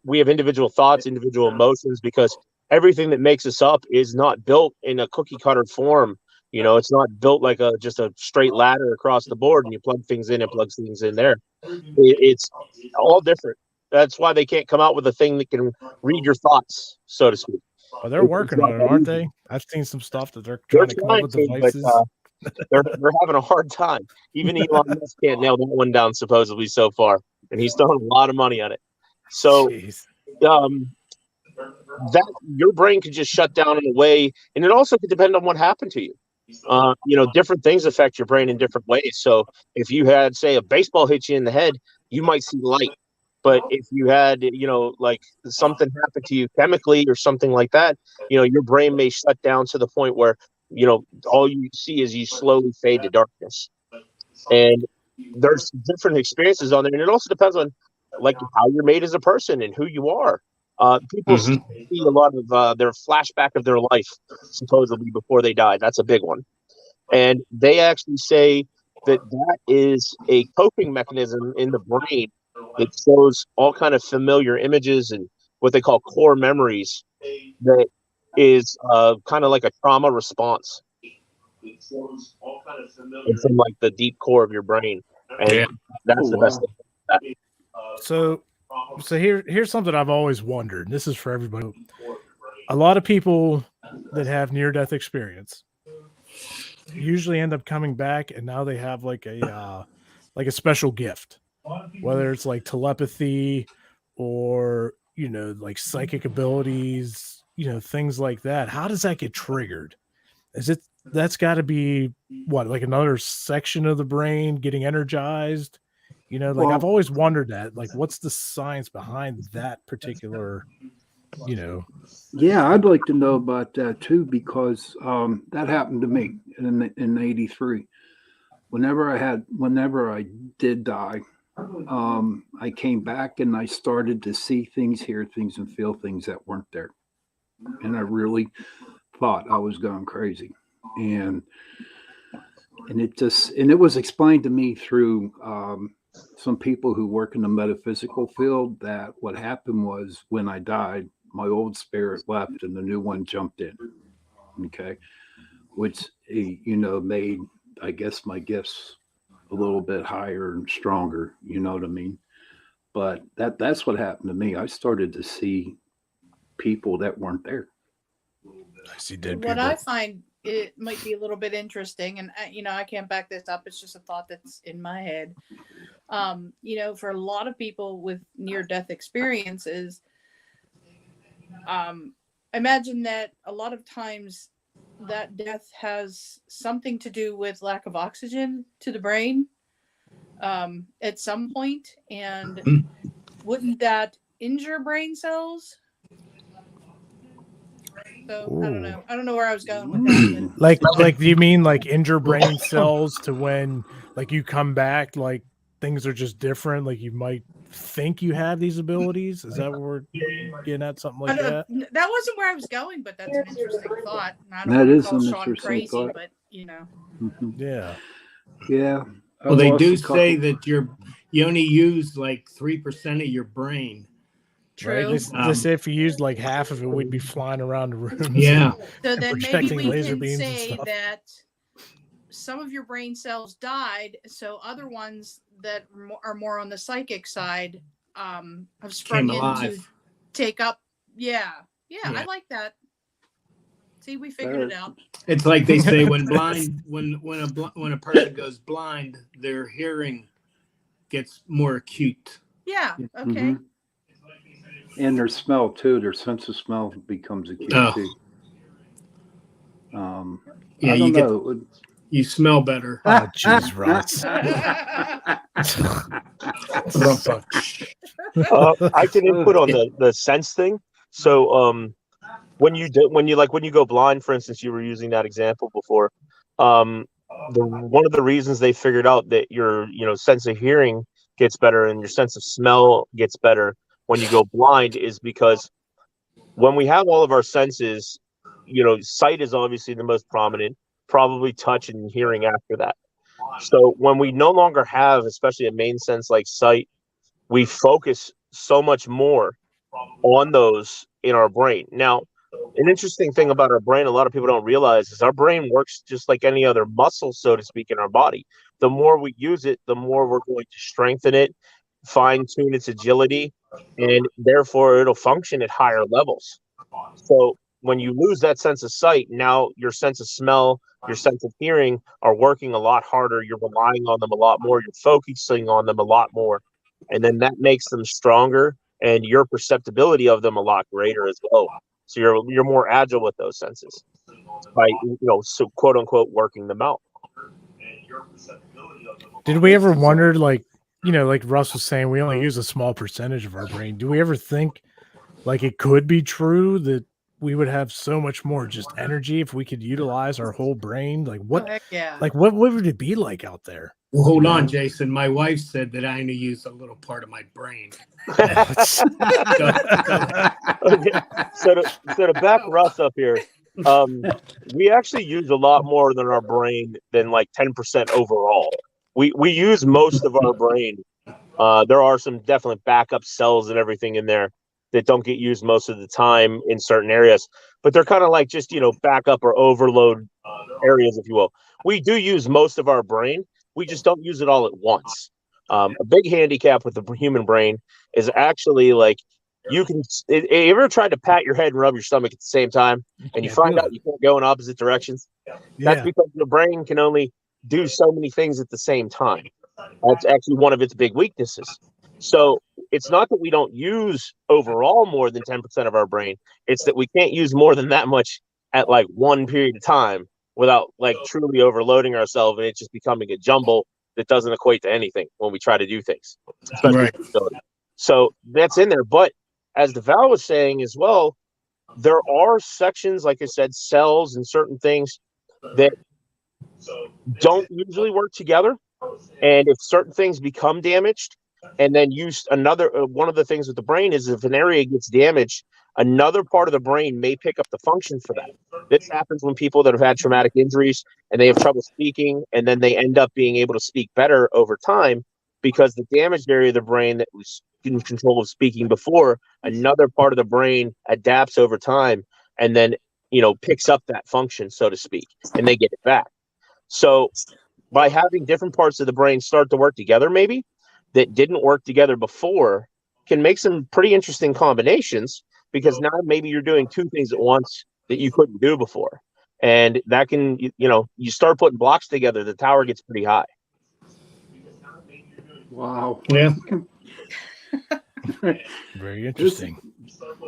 We have individual thoughts, individual emotions, because everything that makes us up is not built in a cookie cutter form. It's not built like just a straight ladder across the board and you plug things in and plug things in there. It's all different. That's why they can't come out with a thing that can read your thoughts, so to speak. Well, they're working on it, aren't they? I've seen some stuff that they're trying to come up with devices. But, they're having a hard time. Even Elon Musk can't nail that one down supposedly so far, and he's throwing a lot of money on it. So, that your brain could just shut down in a way, and it also could depend on what happened to you. Different things affect your brain in different ways. So if you had, say, a baseball hit you in the head, you might see light. But if you had, like something happened to you chemically or something like that, your brain may shut down to the point where, all you see is you slowly fade to darkness. And there's different experiences on there. And it also depends on like how you're made as a person and who you are. People see a lot of their flashback of their life, supposedly, before they die. That's a big one. And they actually say that is a coping mechanism in the brain that shows all kind of familiar images and what they call core memories that is kind of like a trauma response. It's from like the deep core of your brain. And that's the best thing. So here's something I've always wondered. This is for everybody. a lot of people that have near-death experience usually end up coming back, and now they have like a special gift, whether it's like telepathy or like psychic abilities, things like that. How does that get triggered? That's got to be what, like another section of the brain getting energized? I've always wondered that, like, what's the science behind that particular, Yeah, I'd like to know about that too, because that happened to me in '83. Whenever I did die, I came back and I started to see things, hear things, and feel things that weren't there. And I really thought I was going crazy. And it was explained to me through some people who work in the metaphysical field that what happened was when I died, my old spirit left and the new one jumped in. Okay. Which, made, I guess, my gifts a little bit higher and stronger. You know what I mean? But that's what happened to me. I started to see people that weren't there. I see dead What people. I find it might be a little bit interesting, and I can't back this up. It's just a thought that's in my head. For a lot of people with near-death experiences, imagine that a lot of times that death has something to do with lack of oxygen to the brain at some point, and wouldn't that injure brain cells? So I don't know where I was going with that. Like, do you mean like injure brain cells to when like you come back, like things are just different? Like you might think you have these abilities. Is that what we're getting at? Something like that? That wasn't where I was going, but that's an interesting thought. And I don't That want to is call an Shawn interesting crazy, thought. but Yeah. Yeah. Well, they do say that you only use like 3% of your brain. True. Right? They say if you used like half of it, we'd be flying around the room. Yeah. So then maybe projecting we laser can beams and say stuff. that some of your brain cells died, so other ones that are more on the psychic side have sprung Came in to alive. take up. Yeah, I like that. See, we figured it out. It's like they say when a person goes blind, their hearing gets more acute. Yeah. Okay. And their smell too. Their sense of smell becomes acute too. Yeah, I don't know. You smell better. Oh, jeez, Ross. I can input on the sense thing. So when you go blind, for instance, you were using that example before. One of the reasons they figured out that your sense of hearing gets better and your sense of smell gets better when you go blind is because when we have all of our senses, sight is obviously the most prominent, probably touch and hearing after that. So when we no longer have, especially a main sense like sight, we focus so much more on those in our brain. Now, an interesting thing about our brain, a lot of people don't realize, is our brain works just like any other muscle, so to speak, in our body. The more we use it, the more we're going to strengthen it, fine-tune its agility, and therefore it'll function at higher levels. So when you lose that sense of sight, now your sense of smell, your sense of hearing are working a lot harder. You're relying on them a lot more. You're focusing on them a lot more. And then that makes them stronger and your perceptibility of them a lot greater as well. So you're more agile with those senses by, so quote unquote, working them out. Did we ever wonder, like Russ was saying, we only use a small percentage of our brain. Do we ever think like it could be true that we would have so much more just energy if we could utilize our whole brain? Like what, what would it be like out there? Well, hold on, Jason. My wife said that I only use a little part of my brain. Okay. So to back Russ up here, we actually use a lot more than our brain than like 10% overall. We use most of our brain. There are some definite backup cells and everything in there that don't get used most of the time in certain areas, but they're kind of like just, backup or overload areas, if you will. We do use most of our brain. We just don't use it all at once. A big handicap with the human brain is actually like you can. You ever tried to pat your head and rub your stomach at the same time, and you find out you can't go in opposite directions? That's because the brain can only do so many things at the same time. That's actually one of its big weaknesses. So it's not that we don't use overall more than 10% of our brain. It's that we can't use more than that much at like one period of time without like truly overloading ourselves, and it's just becoming a jumble that doesn't equate to anything when we try to do things, especially with ability. So that's in there. But as the Val was saying as well, there are sections, like I said, cells and certain things that don't usually work together. And if certain things become damaged, and then use another, one of the things with the brain is if an area gets damaged, another part of the brain may pick up the function for that. This happens when people that have had traumatic injuries and they have trouble speaking, and then they end up being able to speak better over time because the damaged area of the brain that was in control of speaking before, another part of the brain adapts over time and then, picks up that function, so to speak, and they get it back. So by having different parts of the brain start to work together, maybe that didn't work together before, can make some pretty interesting combinations, because now maybe you're doing two things at once that you couldn't do before. And that can, you start putting blocks together, the tower gets pretty high. Wow. Yeah. Very interesting.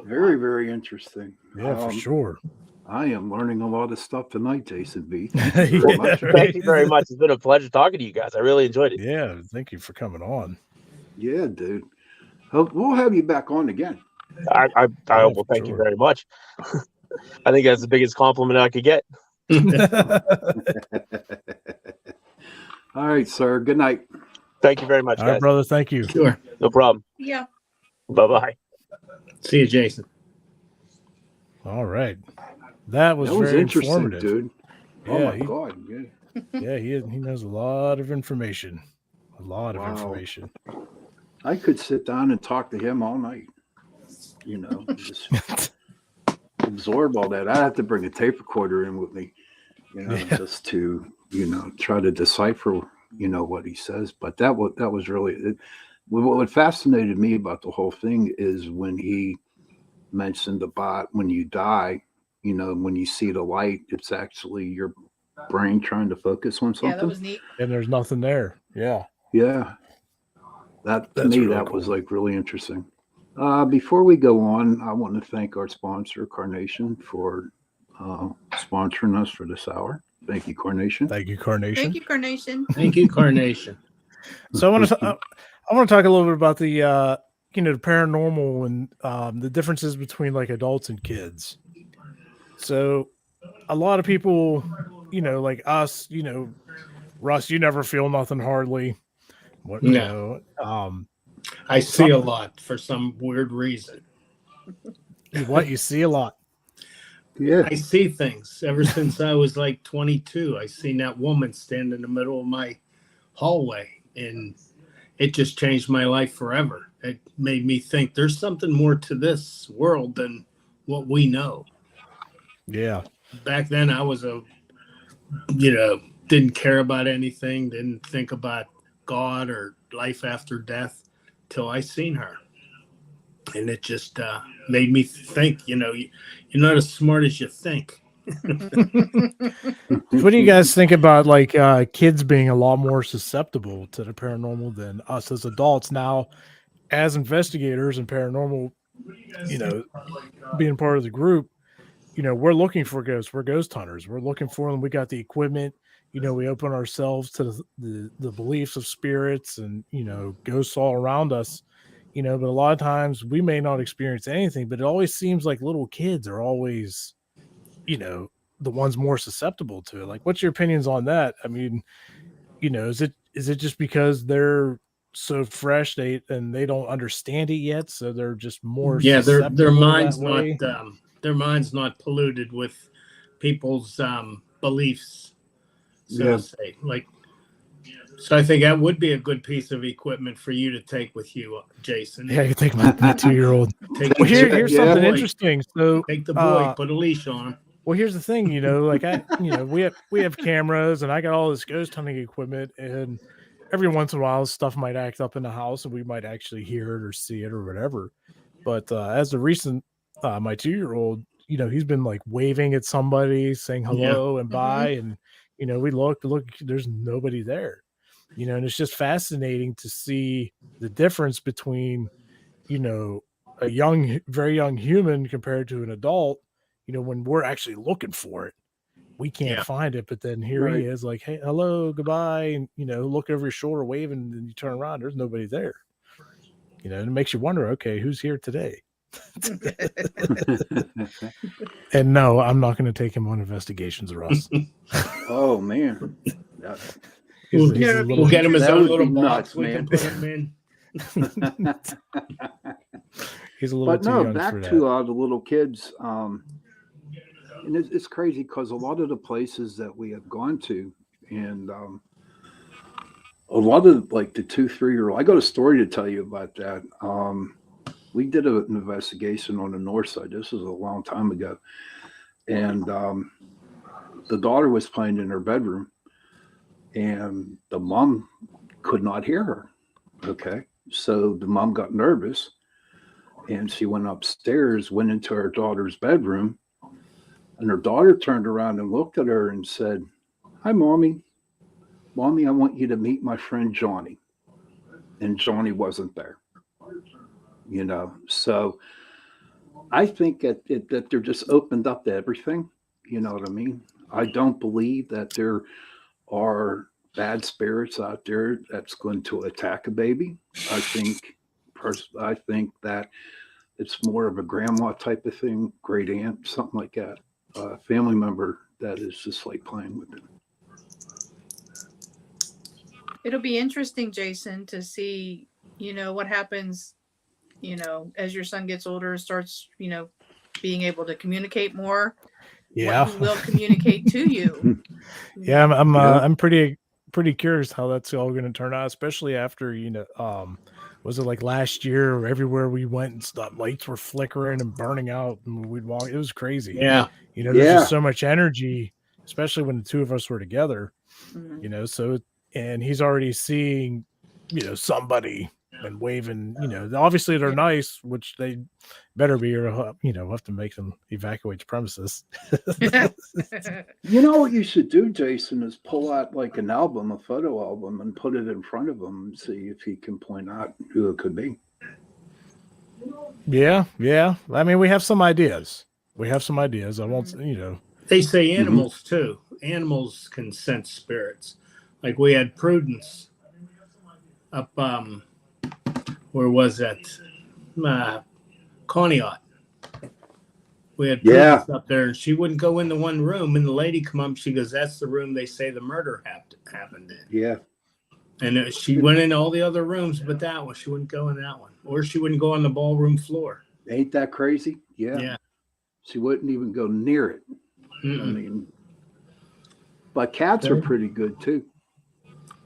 Very, very interesting. Yeah, for sure. I am learning a lot of stuff tonight, Jason B. Thank you very much. It's been a pleasure talking to you guys. I really enjoyed it. Yeah, thank you for coming on. Yeah, dude. We'll have you back on again. I will thank you very much. I think that's the biggest compliment I could get. All right, sir. Good night. Thank you very much, All right, guys. brother. Thank you. Sure. No problem. Yeah. Bye-bye. See you, Jason. All right. That was very interesting, informative, dude. Oh Yeah, my God. Yeah. Yeah, he knows a lot of information. A lot of information. I could sit down and talk to him all night. Just absorb all that. I have to bring a tape recorder in with me, just to, try to decipher, what he says. But that was really it. What fascinated me about the whole thing is when he mentioned about when you die, when you see the light, it's actually your brain trying to focus on something. Yeah, that was neat. And there's nothing there. Yeah. Yeah. That's me, really that cool. was like really interesting. Before we go on, I want to thank our sponsor, Carnation, for sponsoring us for this hour. Thank you, Carnation. Thank you, Carnation. Thank you, Carnation. Thank you, Carnation. So I want to talk a little bit about the the paranormal and the differences between like adults and kids. So a lot of people, like us, Russ, you never feel nothing hardly. I see a lot for some weird reason. You see a lot. Yeah. I see things ever since I was like 22. I seen that woman stand in the middle of my hallway, and it just changed my life forever. It made me think there's something more to this world than what we know. Yeah. Back then I was didn't care about anything, didn't think about God or life after death till I seen her. And it just made me think, you're not as smart as you think. What do you guys think about like kids being a lot more susceptible to the paranormal than us as adults now, as investigators in paranormal, being part of the group, we're looking for ghosts. We're ghost hunters. We're looking for them. We got the equipment, we open ourselves to the beliefs of spirits and, ghosts all around us, but a lot of times we may not experience anything, but it always seems like little kids are always, the ones more susceptible to it. Like, what's your opinions on that? I mean, is it just because they're so fresh and they don't understand it yet, so they're just more their mind's not polluted with people's beliefs, to say. So I think that would be a good piece of equipment for you to take with you, Jason. Yeah, you take my 2-year-old. Well, here's something interesting. So take the boy, put a leash on him. Well, here's the thing, we have cameras, and I got all this ghost hunting equipment, and every once in a while stuff might act up in the house and we might actually hear it or see it or whatever. But as of recent, my 2-year-old, he's been like waving at somebody, saying hello and bye, and we look, there's nobody there, and it's just fascinating to see the difference between a very young human compared to an adult. When we're actually looking for it, we can't find it, but then here he is, like, hey, hello, goodbye, and look over your shoulder, waving, and then you turn around, there's nobody there. And it makes you wonder, okay, who's here today? And no, I'm not going to take him on investigations, Russ. Oh man, we'll get him his own little box. Nuts, we can put him in. He's a little but too no, young back for that. to the little kids. And it's crazy because a lot of the places that we have gone to, and a lot of like the 2-3-year-old, I got a story to tell you about that. We did an investigation on the north side. This was a long time ago. And the daughter was playing in her bedroom, and the mom could not hear her. Okay. So the mom got nervous, and she went upstairs, went into her daughter's bedroom, and her daughter turned around and looked at her and said, "Hi, Mommy. Mommy, I want you to meet my friend Johnny." And Johnny wasn't there. So I think that they're just opened up to everything. You know what I mean? I don't believe that there are bad spirits out there that's going to attack a baby. I think that it's more of a grandma type of thing, great aunt, something like that. A family member that is just like playing with it. It'll be interesting, Jason, to see, what happens, as your son gets older, starts, being able to communicate more. Yeah. What he will communicate to you. Yeah, I'm pretty curious how that's all going to turn out, especially after, was it like last year, everywhere we went and stuff, lights were flickering and burning out, and we'd walk. It was crazy. Yeah. There's just so much energy, especially when the two of us were together, so, and he's already seeing, somebody and waving, obviously they're nice, which they better be, or, we'll have to make them evacuate the premises. You know what you should do, Jason, is pull out like an album, a photo album, and put it in front of him and see if he can point out who it could be. Yeah. I mean, we have some ideas. I won't, They say animals too. Animals can sense spirits. Like we had Prudence up, where was that? Conneaut. We had Prudence up there, and she wouldn't go in the one room, and the lady come up, she goes, "That's the room they say the murder happened in." Yeah. And she went in all the other rooms, but that one, she wouldn't go in that one. Or she wouldn't go on the ballroom floor. Ain't that crazy? Yeah. She wouldn't even go near it. Mm-mm. I mean, but cats are pretty good too.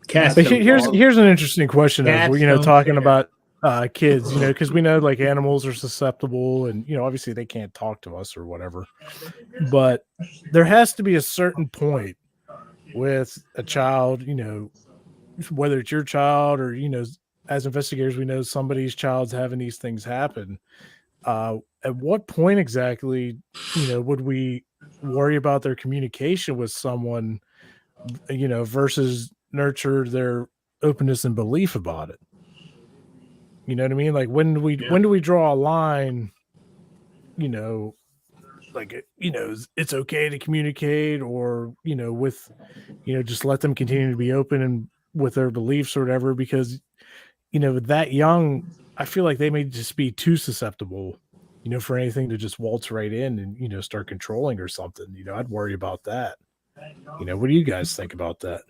Cats. But here's an interesting question. As we're, talking about kids, because we know like animals are susceptible, and obviously they can't talk to us or whatever. But there has to be a certain point with a child, whether it's your child or as investigators, we know somebody's child's having these things happen. At what point exactly, would we worry about their communication with someone, versus nurture their openness and belief about it? You know what I mean? Like when do we draw a line, like, it's okay to communicate, or, with, just let them continue to be open and with their beliefs or whatever, because, that young, I feel like they may just be too susceptible, for anything to just waltz right in and, start controlling or something. I'd worry about that. What do you guys think about that?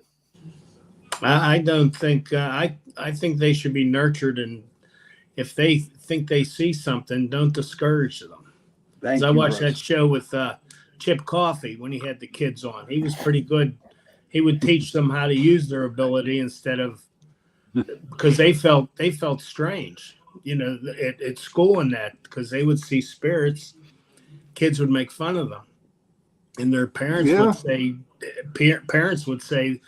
I don't think, I think they should be nurtured, and if they think they see something, don't discourage them. Because I watched that show with Chip Coffey when he had the kids on. He was pretty good. He would teach them how to use their ability instead of, because they felt strange, at school and that, because they would see spirits. Kids would make fun of them, and their parents would say,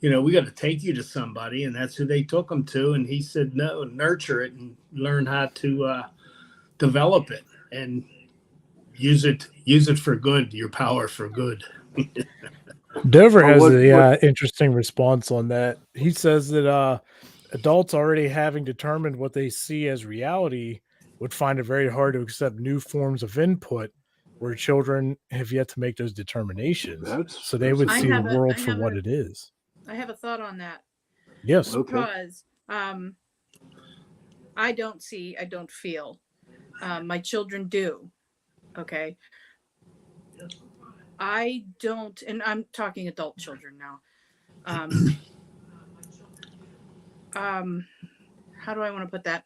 we got to take you to somebody, and that's who they took him to. And he said, no, nurture it and learn how to develop it and use it for good, your power for good. Dover has what- a interesting response on that. He says that adults already having determined what they see as reality would find it very hard to accept new forms of input where children have yet to make those determinations. So they would I see the have a- world I for have what a- it is. I have a thought on that Yes. Okay. because I don't see, I don't feel. My children do. Okay. I don't, and I'm talking adult children now. How do I want to put that?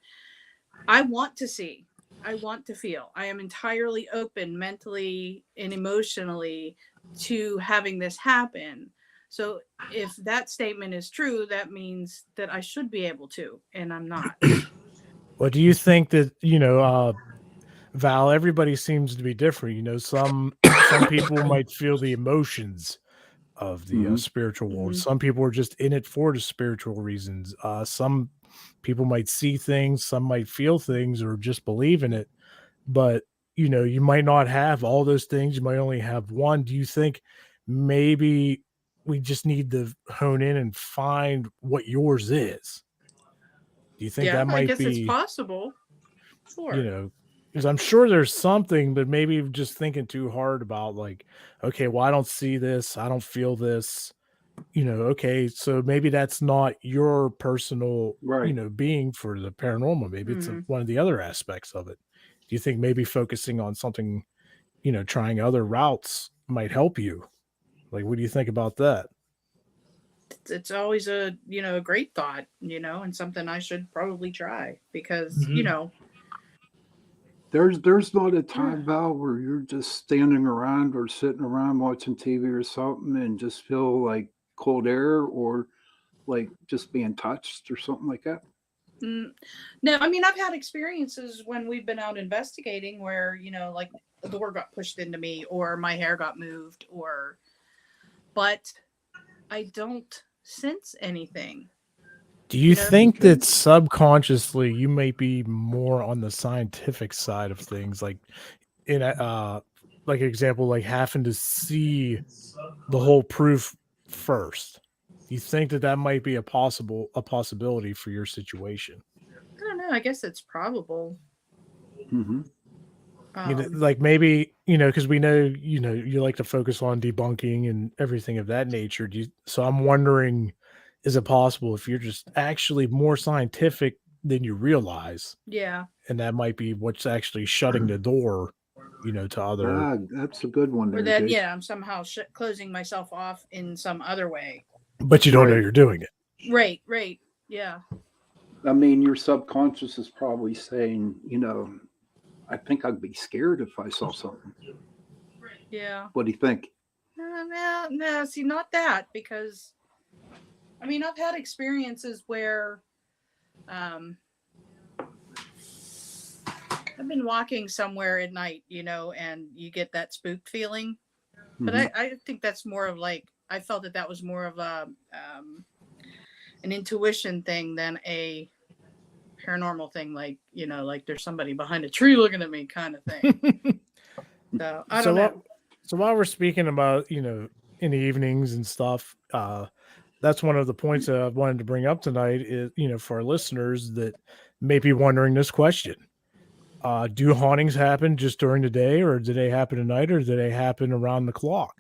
I want to see. I want to feel. I am entirely open mentally and emotionally to having this happen. So if that statement is true, that means that I should be able to, and I'm not. Well, do you think that, Val, everybody seems to be different. Some people might feel the emotions of the spiritual world. Mhm. Some people are just in it for the spiritual reasons. Some people might see things, some might feel things or just believe in it. But, you might not have all those things. You might only have one. Do you think maybe we just need to hone in and find what yours is? Do you think Yeah, that I might guess it's be, possible. Sure. because I'm sure there's something, but maybe just thinking too hard about like, okay, well, I don't see this, I don't feel this, okay, so maybe that's not your personal, Right. being for the paranormal. Maybe it's Mhm. one of the other aspects of it. Do you think maybe focusing on something, trying other routes might help you? Like, what do you think about that? It's always a great thought, and something I should probably try because, Mhm. There's not a time, Val, where you're just standing around or sitting around watching TV or something and just feel like cold air or like just being touched or something like that. No, I mean, I've had experiences when we've been out investigating where, like a door got pushed into me or my hair got moved but I don't sense anything. Do you You know? think that subconsciously you might be more on the scientific side of things, like in like an example, like having to see the whole proof first? Do you think that might be a possibility for your situation? I don't know. I guess it's probable. Mm-hmm. Like maybe, because we know, you like to focus on debunking and everything of that nature. So I'm wondering, is it possible if you're just actually more scientific than you realize? Yeah. And that might be what's actually shutting the door, to other. That's a good one Or there, that, Jason. I'm somehow closing myself off in some other way. But you don't know Right. you're doing it. Right. Yeah. I mean, your subconscious is probably saying, I think I'd be scared if I saw something. Yeah. What do you think? No, see, not that, because I mean, I've had experiences where I've been walking somewhere at night, and you get that spooked feeling. But Mhm. I think that's more of like, I felt that was more of an intuition thing than a paranormal thing, like, like there's somebody behind a tree looking at me kind of thing. So I don't know. So while we're speaking about, in the evenings and stuff, that's one of the points that I wanted to bring up tonight is, for our listeners that may be wondering this question. Do hauntings happen just during the day, or do they happen at night, or do they happen around the clock?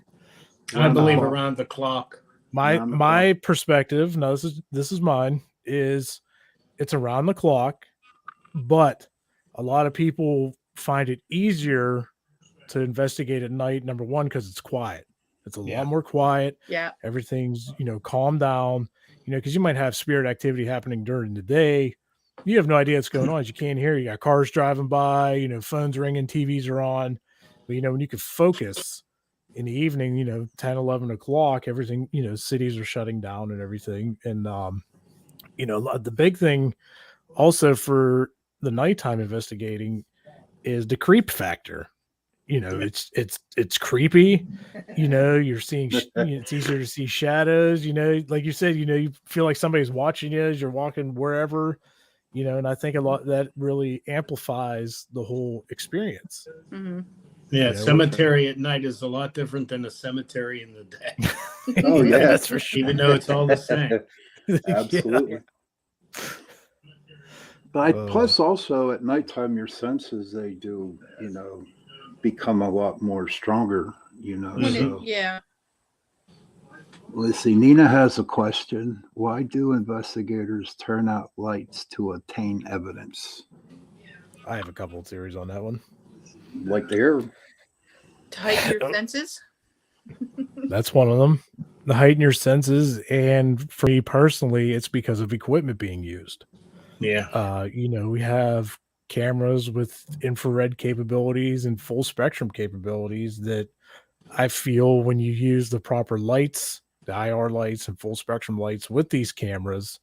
I believe clock. around the clock. Around the My perspective, now this is mine, is it's around the clock, but a lot of people find it easier to investigate at night. Number one, because it's quiet. It's a lot more quiet. Yeah. Everything's, calm down, because you might have spirit activity happening during the day. You have no idea what's going on. You can't hear. You got cars driving by, phones ringing, TVs are on. But, when you could focus in the evening, 10, 11 o'clock, everything, cities are shutting down and everything. And, the big thing also for the nighttime investigating is the creep factor. It's creepy. You're seeing, it's easier to see shadows, like you said, you feel like somebody's watching you as you're walking wherever, and I think a lot that really amplifies the whole experience. Mm-hmm. Yeah, Yeah, cemetery at night is a lot different than a cemetery in the day. Oh yeah, that's for sure. Even though it's all the same. Absolutely. But plus, also at nighttime, your senses they do, become a lot more stronger. Yeah. Let's see. Nina has a question. Why do investigators turn out lights to obtain evidence? I have a couple of theories on that one. Like to hear. To heighten your senses. That's one of them. The heighten your senses, and for me personally, it's because of equipment being used. Yeah. We have cameras with infrared capabilities and full spectrum capabilities that I feel when you use the proper lights, the IR lights and full spectrum lights with these cameras,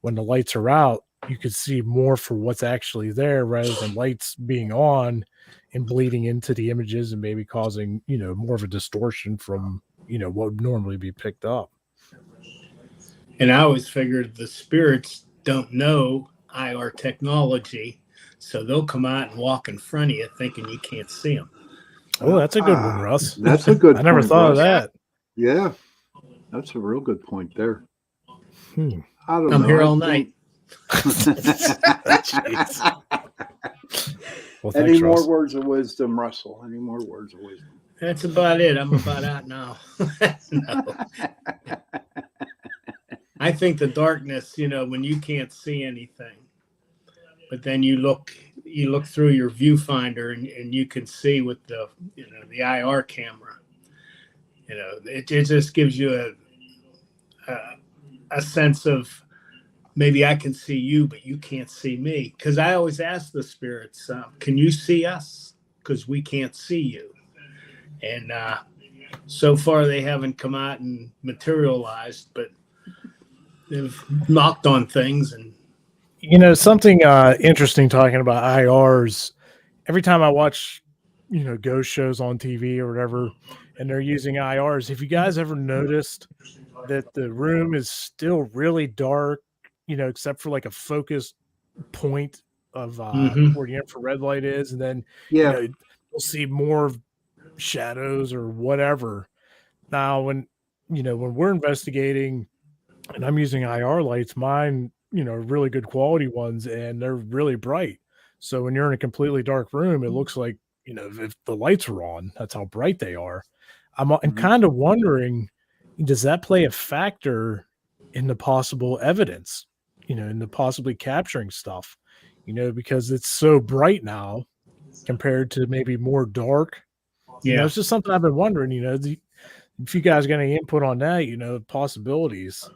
when the lights are out, you could see more for what's actually there rather than lights being on and bleeding into the images and maybe causing, more of a distortion from, what would normally be picked up. And I always figured the spirits don't know IR technology, so they'll come out and walk in front of you thinking you can't see them. Oh, that's a good one, Russ. That's a good I never point, thought of Russ. that. Yeah, that's a real good point there. I don't I'm know. here all night. Well, Any thanks, more Russ. words of wisdom, Russell? Any more words of wisdom? That's about it. I'm about out now. No. I think the darkness, when you can't see anything, but then you look through your viewfinder and you can see with the the IR camera. It just gives you a sense of maybe I can see you, but you can't see me. Because I always ask the spirits, can you see us? Because we can't see you. And so far they haven't come out and materialized, but they've knocked on things. And something interesting talking about IRs. Every time I watch, ghost shows on TV or whatever, and they're using IRs, have you guys ever noticed that the room is still really dark, except for like a focused point of where the infrared light is, and then you'll see more shadows or whatever. Now, when we're investigating and I'm using IR lights, mine, really good quality ones, and they're really bright. So when you're in a completely dark room, it looks like, if the lights are on, that's how bright they are. I'm kind of wondering, does that play a factor in the possible evidence, in the possibly capturing stuff, because it's so bright now compared to maybe more dark. yeah, It's just something I've been wondering, if you guys got any input on that, possibilities.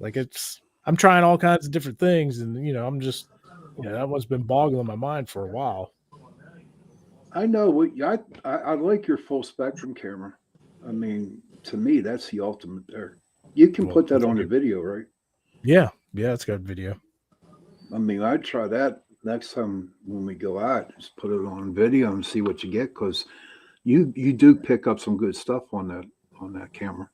Like I'm trying all kinds of different things, and I'm just, that one's been boggling my mind for a while. I know. I like your full spectrum camera. I mean, to me, that's the ultimate there. You can put that on the video, right? Yeah, it's got video. I mean, I'd try that next time when we go out. Just put it on video and see what you get, because you do pick up some good stuff on that camera.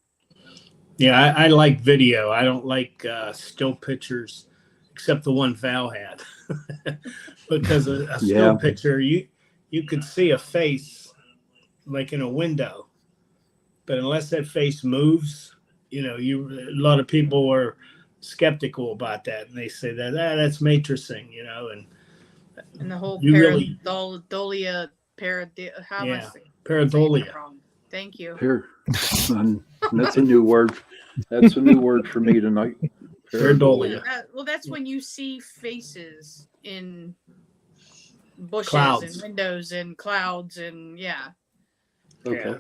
Yeah, I like video. I don't like still pictures, except the one Val had, because a still picture you could see a face like in a window, but unless that face moves, a lot of people are skeptical about that, and they say that that's matrixing, and the whole pareidolia. Thank you. Here, that's a new word. That's a new word for me tonight. Pareidolia. Well, that's when you see faces in bushes Clouds. and windows and clouds and Okay. Yeah.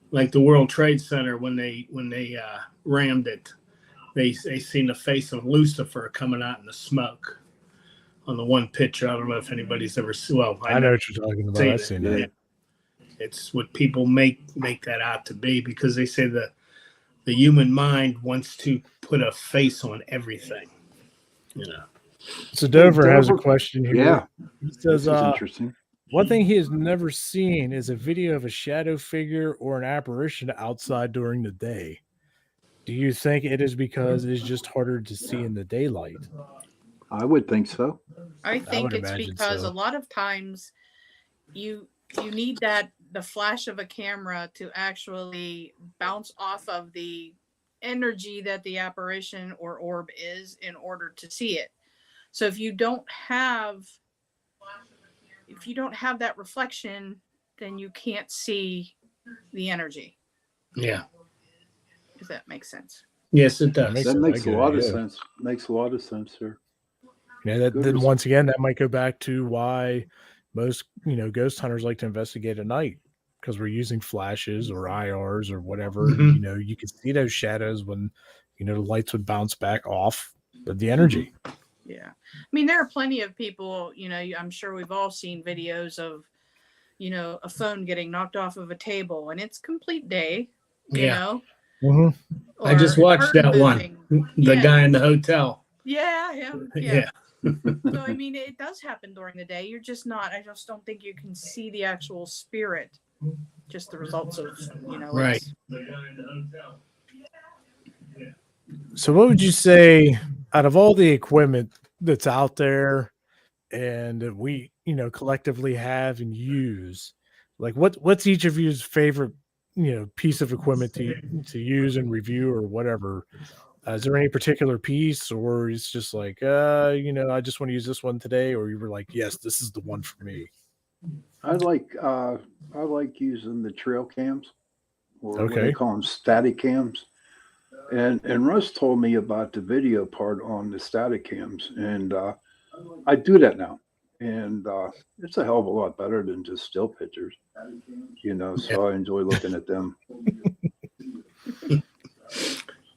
Like the World Trade Center when they rammed it, they seen the face of Lucifer coming out in the smoke on the one picture. I don't know if anybody's ever seen. Well, I know what you're talking about. I've seen that. Yeah. It's what people make that out to be, because they say the human mind wants to put a face on everything. So Dover has a question here. Yeah. He says, this is interesting. One thing he has never seen is a video of a shadow figure or an apparition outside during the day. Do you think it is because it is just harder to see in the daylight? I would think so. I think would it's imagine because so. a lot of times you need the flash of a camera to actually bounce off of the energy that the apparition or orb is in order to see it. So if you don't have that reflection, then you can't see the energy. Yeah. If that makes sense. Yes, it does. That makes a lot of sense. Makes a lot of sense, sir. Yeah, then once again, that might go back to why most ghost hunters like to investigate at night, because we're using flashes or IRs or whatever. Mhm. And, you can see those shadows when the lights would bounce back off the energy. Yeah, I mean, there are plenty of people. I'm sure we've all seen videos of a phone getting knocked off of a table, and it's complete day. Yeah. Mhm. I just watched that one. The guy in the hotel. Yeah, him. Yeah. So I mean, it does happen during the day. You're just not. I just don't think you can see the actual spirit. Just the results of Right. So what would you say out of all the equipment that's out there and that we collectively have and use, like what's each of you's favorite piece of equipment to use and review or whatever? Is there any particular piece, or it's just like I just want to use this one today, or you were like, yes, this is the one for me? I like using the trail cams, or what Okay. they call them, static cams. And Russ told me about the video part on the static cams, and I do that now, and it's a hell of a lot better than just still pictures, So I enjoy looking at them.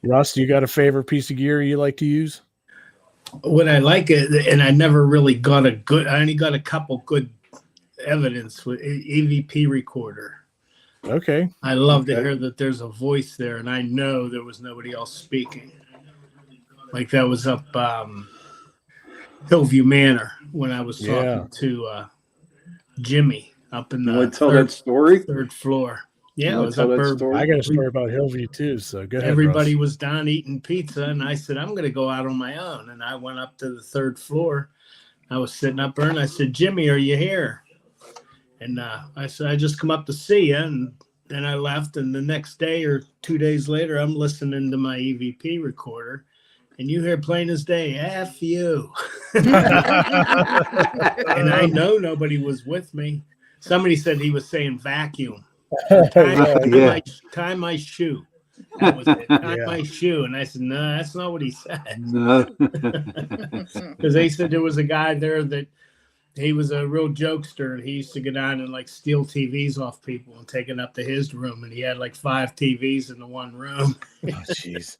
Russ, you got a favorite piece of gear you like to use? What I like it, and I never really got I only got a couple good evidence with EVP recorder. Okay. I love to hear that there's a voice there, and I know there was nobody else speaking. Like that was up Hillview Manor when I was talking to Jimmy up in the third floor. Yeah, it was up there. I got a story about Hillview too, so go ahead. Everybody Russ. was down eating pizza, and I said, I'm going to go out on my own. And I went up to the third floor. I was sitting up there, and I said, Jimmy, are you here? And I said, I just come up to see you. And then I left, and the next day or 2 days later, I'm listening to my EVP recorder, and you hear plain as day, F you. And I know nobody was with me. Somebody said he was saying vacuum. Tie my shoe. That was it. Tie my shoe. And I said, no, that's not what he said. No. Because they said there was a guy there that he was a real jokester, and he used to go down and like steal TVs off people and take it up to his room. And he had like 5 TVs in the one room. Oh, jeez.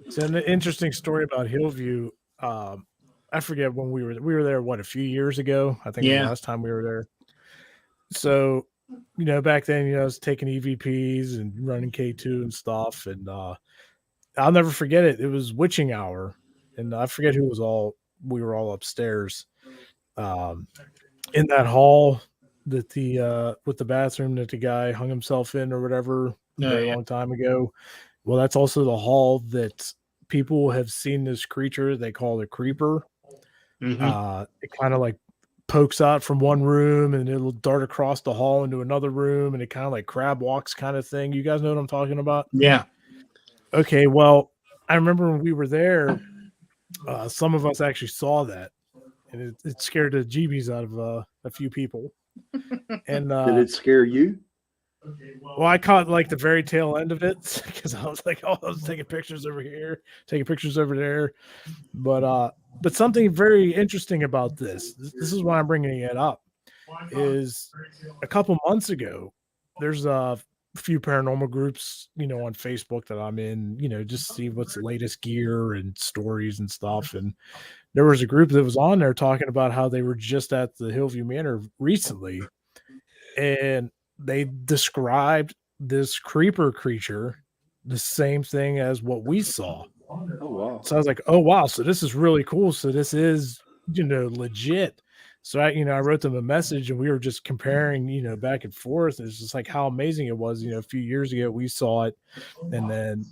So an interesting story about Hillview. I forget when we were there, a few years ago. I think the last time we were there. So, back then, I was taking EVPs and running K2 and stuff. And I'll never forget it. It was witching hour. And I forget who was we were all upstairs in that hall that with the bathroom that the guy hung himself in or whatever a very long time ago. Well, that's also the hall that people have seen this creature they call the creeper. Mm-hmm. It kind of like pokes out from one room and it'll dart across the hall into another room, and it kind of like crab walks kind of thing. You guys know what I'm talking about? Yeah. Okay. Well, I remember when we were there, some of us actually saw that, and it scared the jeebies out of a few people. And did it scare you? Well, I caught like the very tail end of it because I was like, I was taking pictures over here, taking pictures over there. But something very interesting about this is why I'm bringing it up, is a couple months ago, there's a few paranormal groups, on Facebook that I'm in, just see what's the latest gear and stories and stuff. And there was a group that was on there talking about how they were just at the Hillview Manor recently, and they described this creeper creature the same thing as what we saw. Oh, wow. So I was like, oh, wow. So this is really cool. So this is, legit. So I wrote them a message, and we were just comparing, back and forth. It's just like how amazing it was. A few years ago we saw it, and then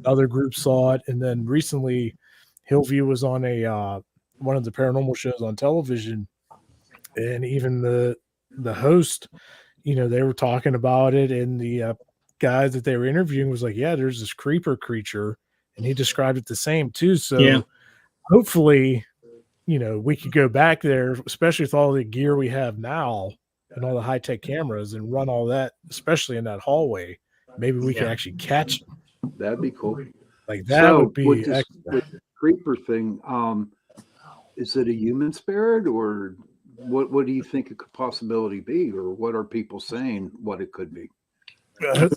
other groups saw it, and then recently Hillview was on a one of the paranormal shows on television, and even the host, they were talking about it, and the guy that they were interviewing was like, yeah, there's this creature, and he described it the same too. So hopefully, we could go back there, especially with all the gear we have now and all the high-tech cameras, and run all that, especially in that hallway. Maybe we can actually catch them. That'd be cool. Like that would be with excellent. the creeper thing. Is it a human spirit, or what do you think it could possibility be, or what are people saying what it could be?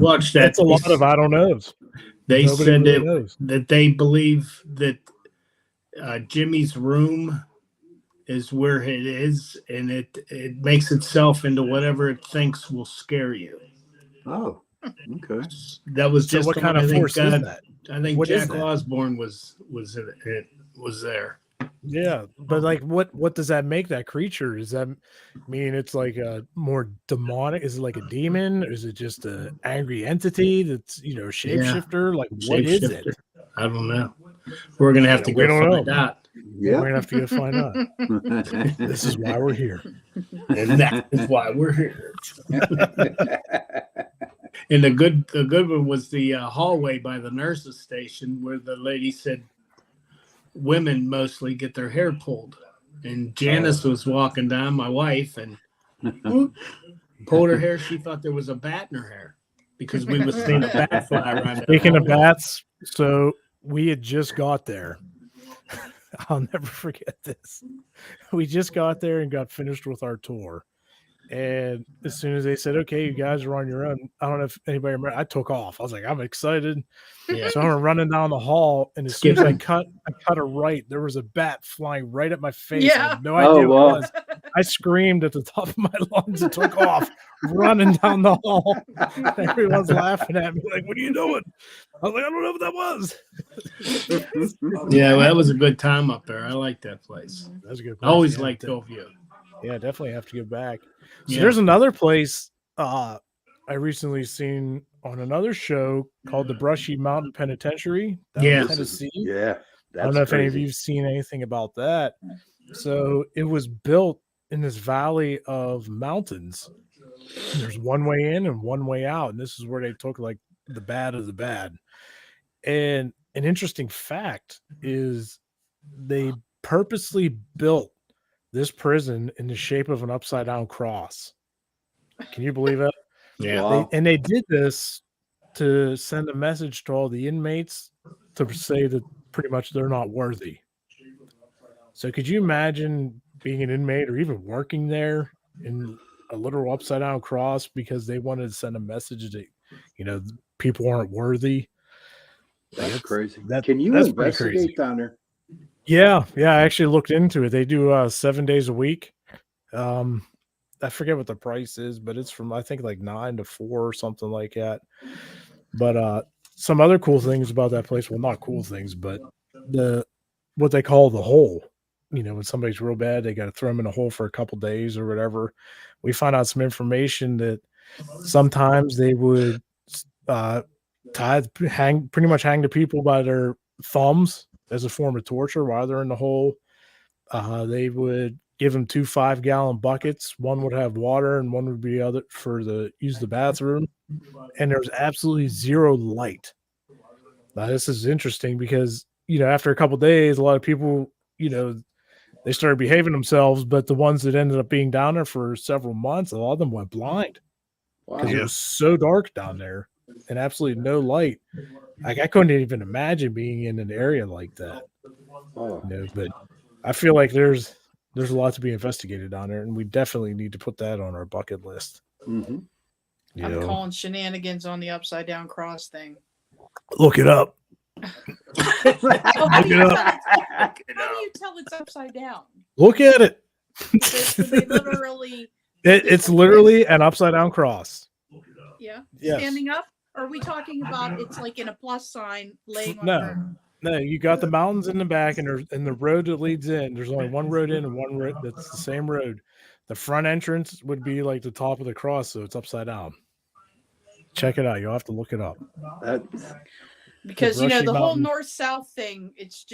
Watch that. That's a lot of I don't knows. They Nobody said really knows. that they believe that Jimmy's room is where it is, and it makes itself into whatever it thinks will scare you. Oh, okay. That was So just what kind of force is that? I think What is Jack that? Osborne was there. Yeah, but like, what does that make that creature? Does that mean it's like a more demonic? Is it like a demon? Is it just an angry entity that's shapeshifter? Like, what is it? Shapeshifter. I don't know. We're gonna have to We go don't find know. out. Yeah. We're gonna have to go find out. This is why we're here. And that is why we're here. And the good one was the hallway by the nurses' station, where the lady said women mostly get their hair pulled. And Janice was walking down, my wife, and pulled her hair. She thought there was a bat in her hair because we was seeing a bat fly around. Speaking of bats, so we had just got there. I'll never forget this. We just got there and got finished with our tour. And as soon as they said, okay, you guys are on your own, I don't know if anybody remember, I took off. I was like, I'm excited. Yeah. So I'm running down the hall, and as soon as I cut a right, there was a bat flying right at my face. I had no idea what it was. I screamed at the top of my lungs and took off, running down the hall. Everyone's laughing at me, like, what are you doing? I was like, I don't know what that was. Yeah, well, that was a good time up there. I like that place. That was a good I place. always Yeah, liked Hillview. Yeah, definitely have to go back. So Yeah. there's another place I recently seen on another show called the Brushy Mountain Penitentiary down in Tennessee. Yeah. I don't know if any of you've seen anything about that. So it was built in this valley of mountains. There's one way in and one way out. And this is where they took like the bad of the bad. And an interesting fact is they purposely built this prison in the shape of an upside down cross. Can you believe it? Yeah. Wow. They did this to send a message to all the inmates to say that pretty much they're not worthy. So could you imagine being an inmate or even working there in a literal upside down cross because they wanted to send a message that, people aren't worthy? That's crazy. That's Can you pretty crazy. investigate down there? Yeah. I actually looked into it. They do 7 days a week. I forget what the price is, but it's from, I think, like 9 to 4 or something like that. But some other cool things about that place, well, not cool things, but what they call the hole. When somebody's real bad, they got to throw them in a hole for a couple days or whatever. We found out some information that sometimes they would pretty much hang the people by their thumbs as a form of torture while they're in the hole. They would give them 2 5-gallon buckets. One would have water and one would be other for use the bathroom. And there's absolutely zero light. Now, this is interesting because, after a couple of days, a lot of people, they started behaving themselves, but the ones that ended up being down there for several months, a lot of them went blind because it was so dark down there and absolutely no light. Like, I couldn't even imagine being in an area like that. But I feel like there's a lot to be investigated down there, and we definitely need to put that on our bucket list. Mm-hmm. I'm calling shenanigans on the upside down cross thing. Look it up. How do you tell it's upside down? Look at it. So they literally. It's literally an upside down cross. Yeah. Yes. Standing up? Or are we talking about it's like in a plus sign laying on No. her? No, you got the mountains in the back, and the road that leads in. There's only one road in and one road that's the same road. The front entrance would be like the top of the cross, so it's upside down. Check it out. You'll have to look it up. Because The Brushy the whole Mountain. north-south thing, it's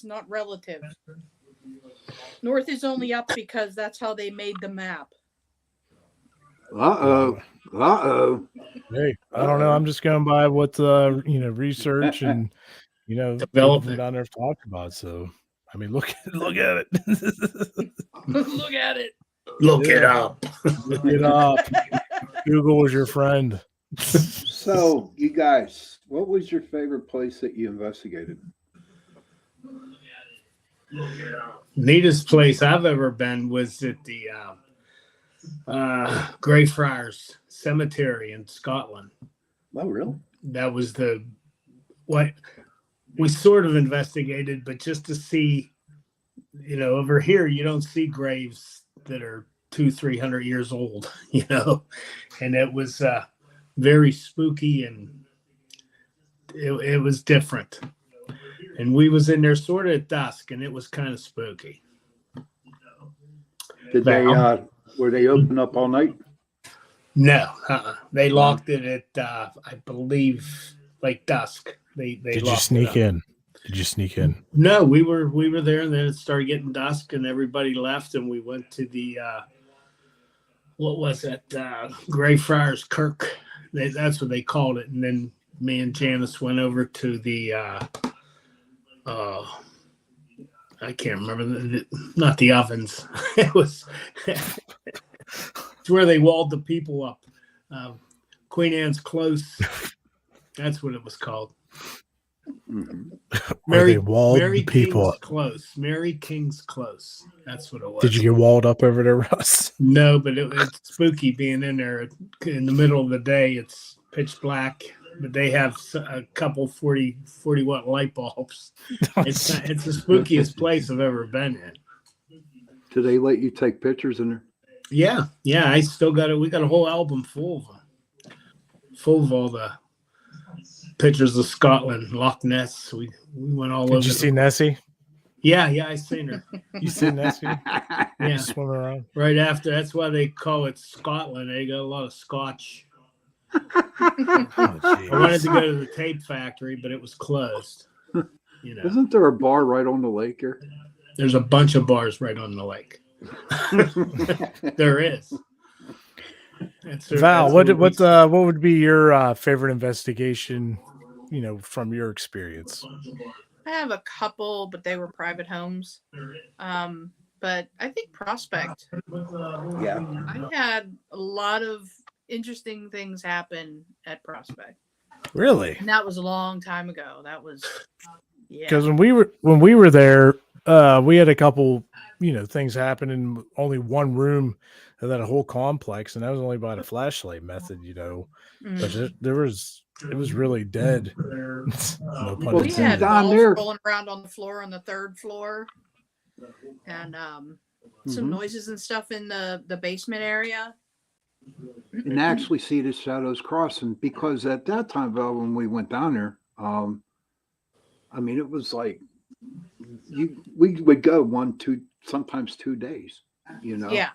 not relative. North is only up because that's how they made the map. Uh-oh. Hey, I don't know. I'm just going by what research and people from Development. down there have talked about. So, I mean, look at it. Look at it. Look it up. Look it up. Google is your friend. So, you guys, what was your favorite place that you investigated? Neatest place I've ever been was at the Greyfriars Cemetery in Scotland. Oh, really? That was what we sort of investigated, but just to see, over here you don't see graves that are 200-300 years old, and it was very spooky, and it was different. And we was in there sort of at dusk, and it was kind of spooky. Did they were they open up all night? No, they locked it at I believe like dusk. They Did you sneak in? Did you sneak in? No, we were there, and then it started getting dusk, and everybody left, and we went to the what was it? Greyfriars Kirk. That's what they called it. And then me and Janice went over to the I can't remember, not the ovens. It was it's where they walled the people up. Queen Anne's Close. That's what it was called. Mm-hmm. Mary people King's Close. Mary King's Close. That's what it was. Did you get walled up over there, Russ? No, but it's spooky being in there in the middle of the day. It's pitch black, but they have a couple 40 watt light bulbs. It's the spookiest place I've ever been in. Do they let you take pictures in there? Yeah. I still got it. We got a whole album full of all the pictures of Scotland, Loch Ness. We went all over. Did you see Nessie? Yeah, I seen her. You seen Nessie? Yeah, swimming around right after. That's why they call it Scotland. They got a lot of Scotch. I wanted to go to the tape factory, but it was closed. Isn't there a bar right on the lake here? There's a bunch of bars right on the lake. There is. Val, what would be your favorite investigation, from your experience? I have a couple, but they were private homes. But I think Prospect. Yeah. I had a lot of interesting things happen at Prospect. Really? And that was a long time ago. That was because when we were there, we had a couple, things happen in only one room of that whole complex, and that was only by the flashlight method, But it was really dead. No pun we intended. had down balls there. rolling around on the floor on the third floor, and some noises and stuff in the basement area. And actually see the shadows crossing, because at that time, Val, when we went down there, it was like we would go 1, 2, sometimes 2 days, Yeah.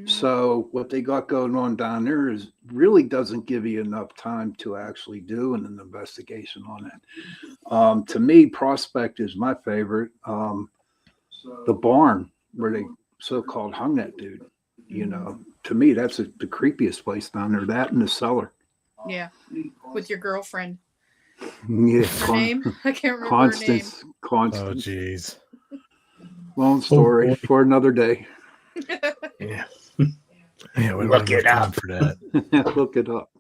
So what they got going on down there really doesn't give you enough time to actually do an investigation on it. To me, Prospect is my favorite. The barn where they so-called hung that dude, to me, that's the creepiest place down there. That and the cellar. Yeah. With your girlfriend. Yeah. Her name? I can't remember her name. Constance. Oh, jeez. Long story for another day. Yeah. Yeah, we Look don't it have time up. for that. Look it up.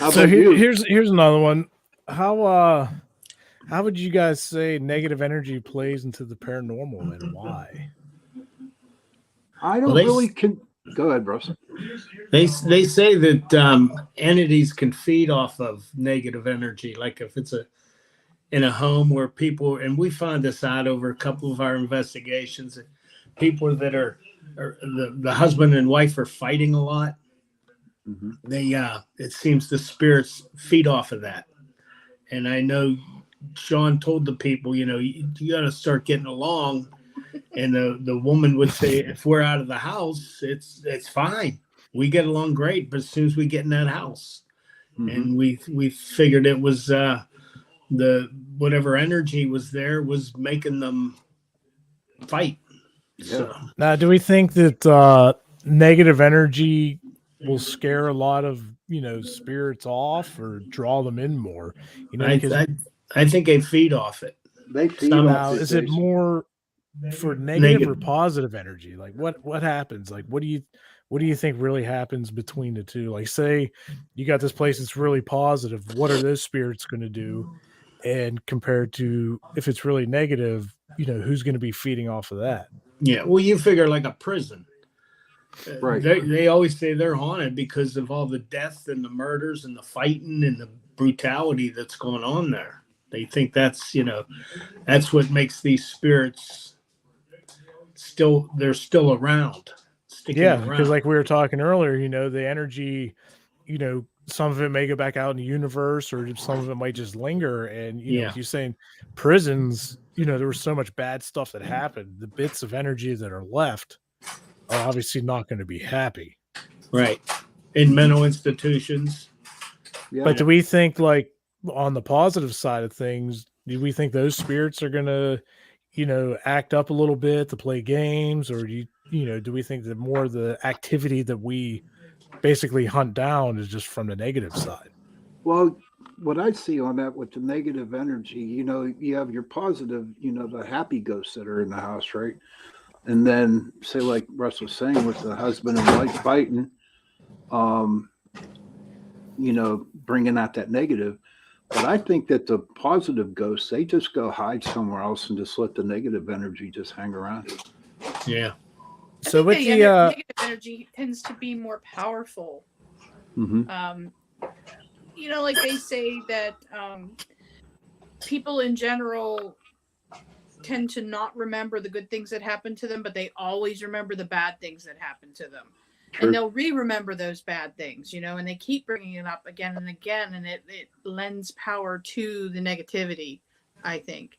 How So about you? here's another one. How would you guys say negative energy plays into the paranormal, and why? I don't really go ahead, Bruce. They say that entities can feed off of negative energy, like if it's in a home where people, and we find this out over a couple of our investigations, people that are the husband and wife are fighting a lot, They it seems the spirits feed off of that. And I know Shawn told the people, you know, you got to start getting along. And the woman would say, if we're out of the house, it's fine. We get along great. But as soon as we get in that house, and we figured it was the whatever energy was there was making them fight. Yeah. So Now, do we think that negative energy will scare a lot of, you know, spirits off or draw them in more? You know, I think they feed off it. They feed now, off it. is it more for negative or positive energy? Like what happens? Like what do you think really happens between the two? Like, say you got this place that's really positive, what are those spirits going to do? And compared to if it's really negative, you know, who's going to be feeding off of that? Yeah, well, you figure like a prison. Right. They always say they're haunted because of all the death and the murders and the fighting and the brutality that's going on there. They think that's, you know, that's what makes these spirits they're still around. Yeah, because like we were talking earlier, you know, the energy, you know, some of it may go back out in the universe or some of it might just linger. And, you know, if you're saying prisons, you know, there was so much bad stuff that happened. The bits of energy that are left are obviously not going to be happy. Right. In mental institutions. Yeah. But do we think, like, on the positive side of things, do we think those spirits are going to, you know, act up a little bit to play games? Or do do we think that more of the activity that we basically hunt down is just from the negative side? Well, what I see on that with the negative energy, you know, you have your positive, you know, the happy ghosts that are in the house, right? And then, say, like Russ was saying, with the husband and wife fighting, you know, bringing out that negative. But I think that the positive ghosts, they just go hide somewhere else and just let the negative energy just hang around. Yeah. So with the negative energy tends to be more powerful. You know, like they say that people in general tend to not remember the good things that happen to them, but they always remember the bad things that happen to them. True. And they'll remember those bad things, you know, and they keep bringing it up again and again, and it lends power to the negativity, I think.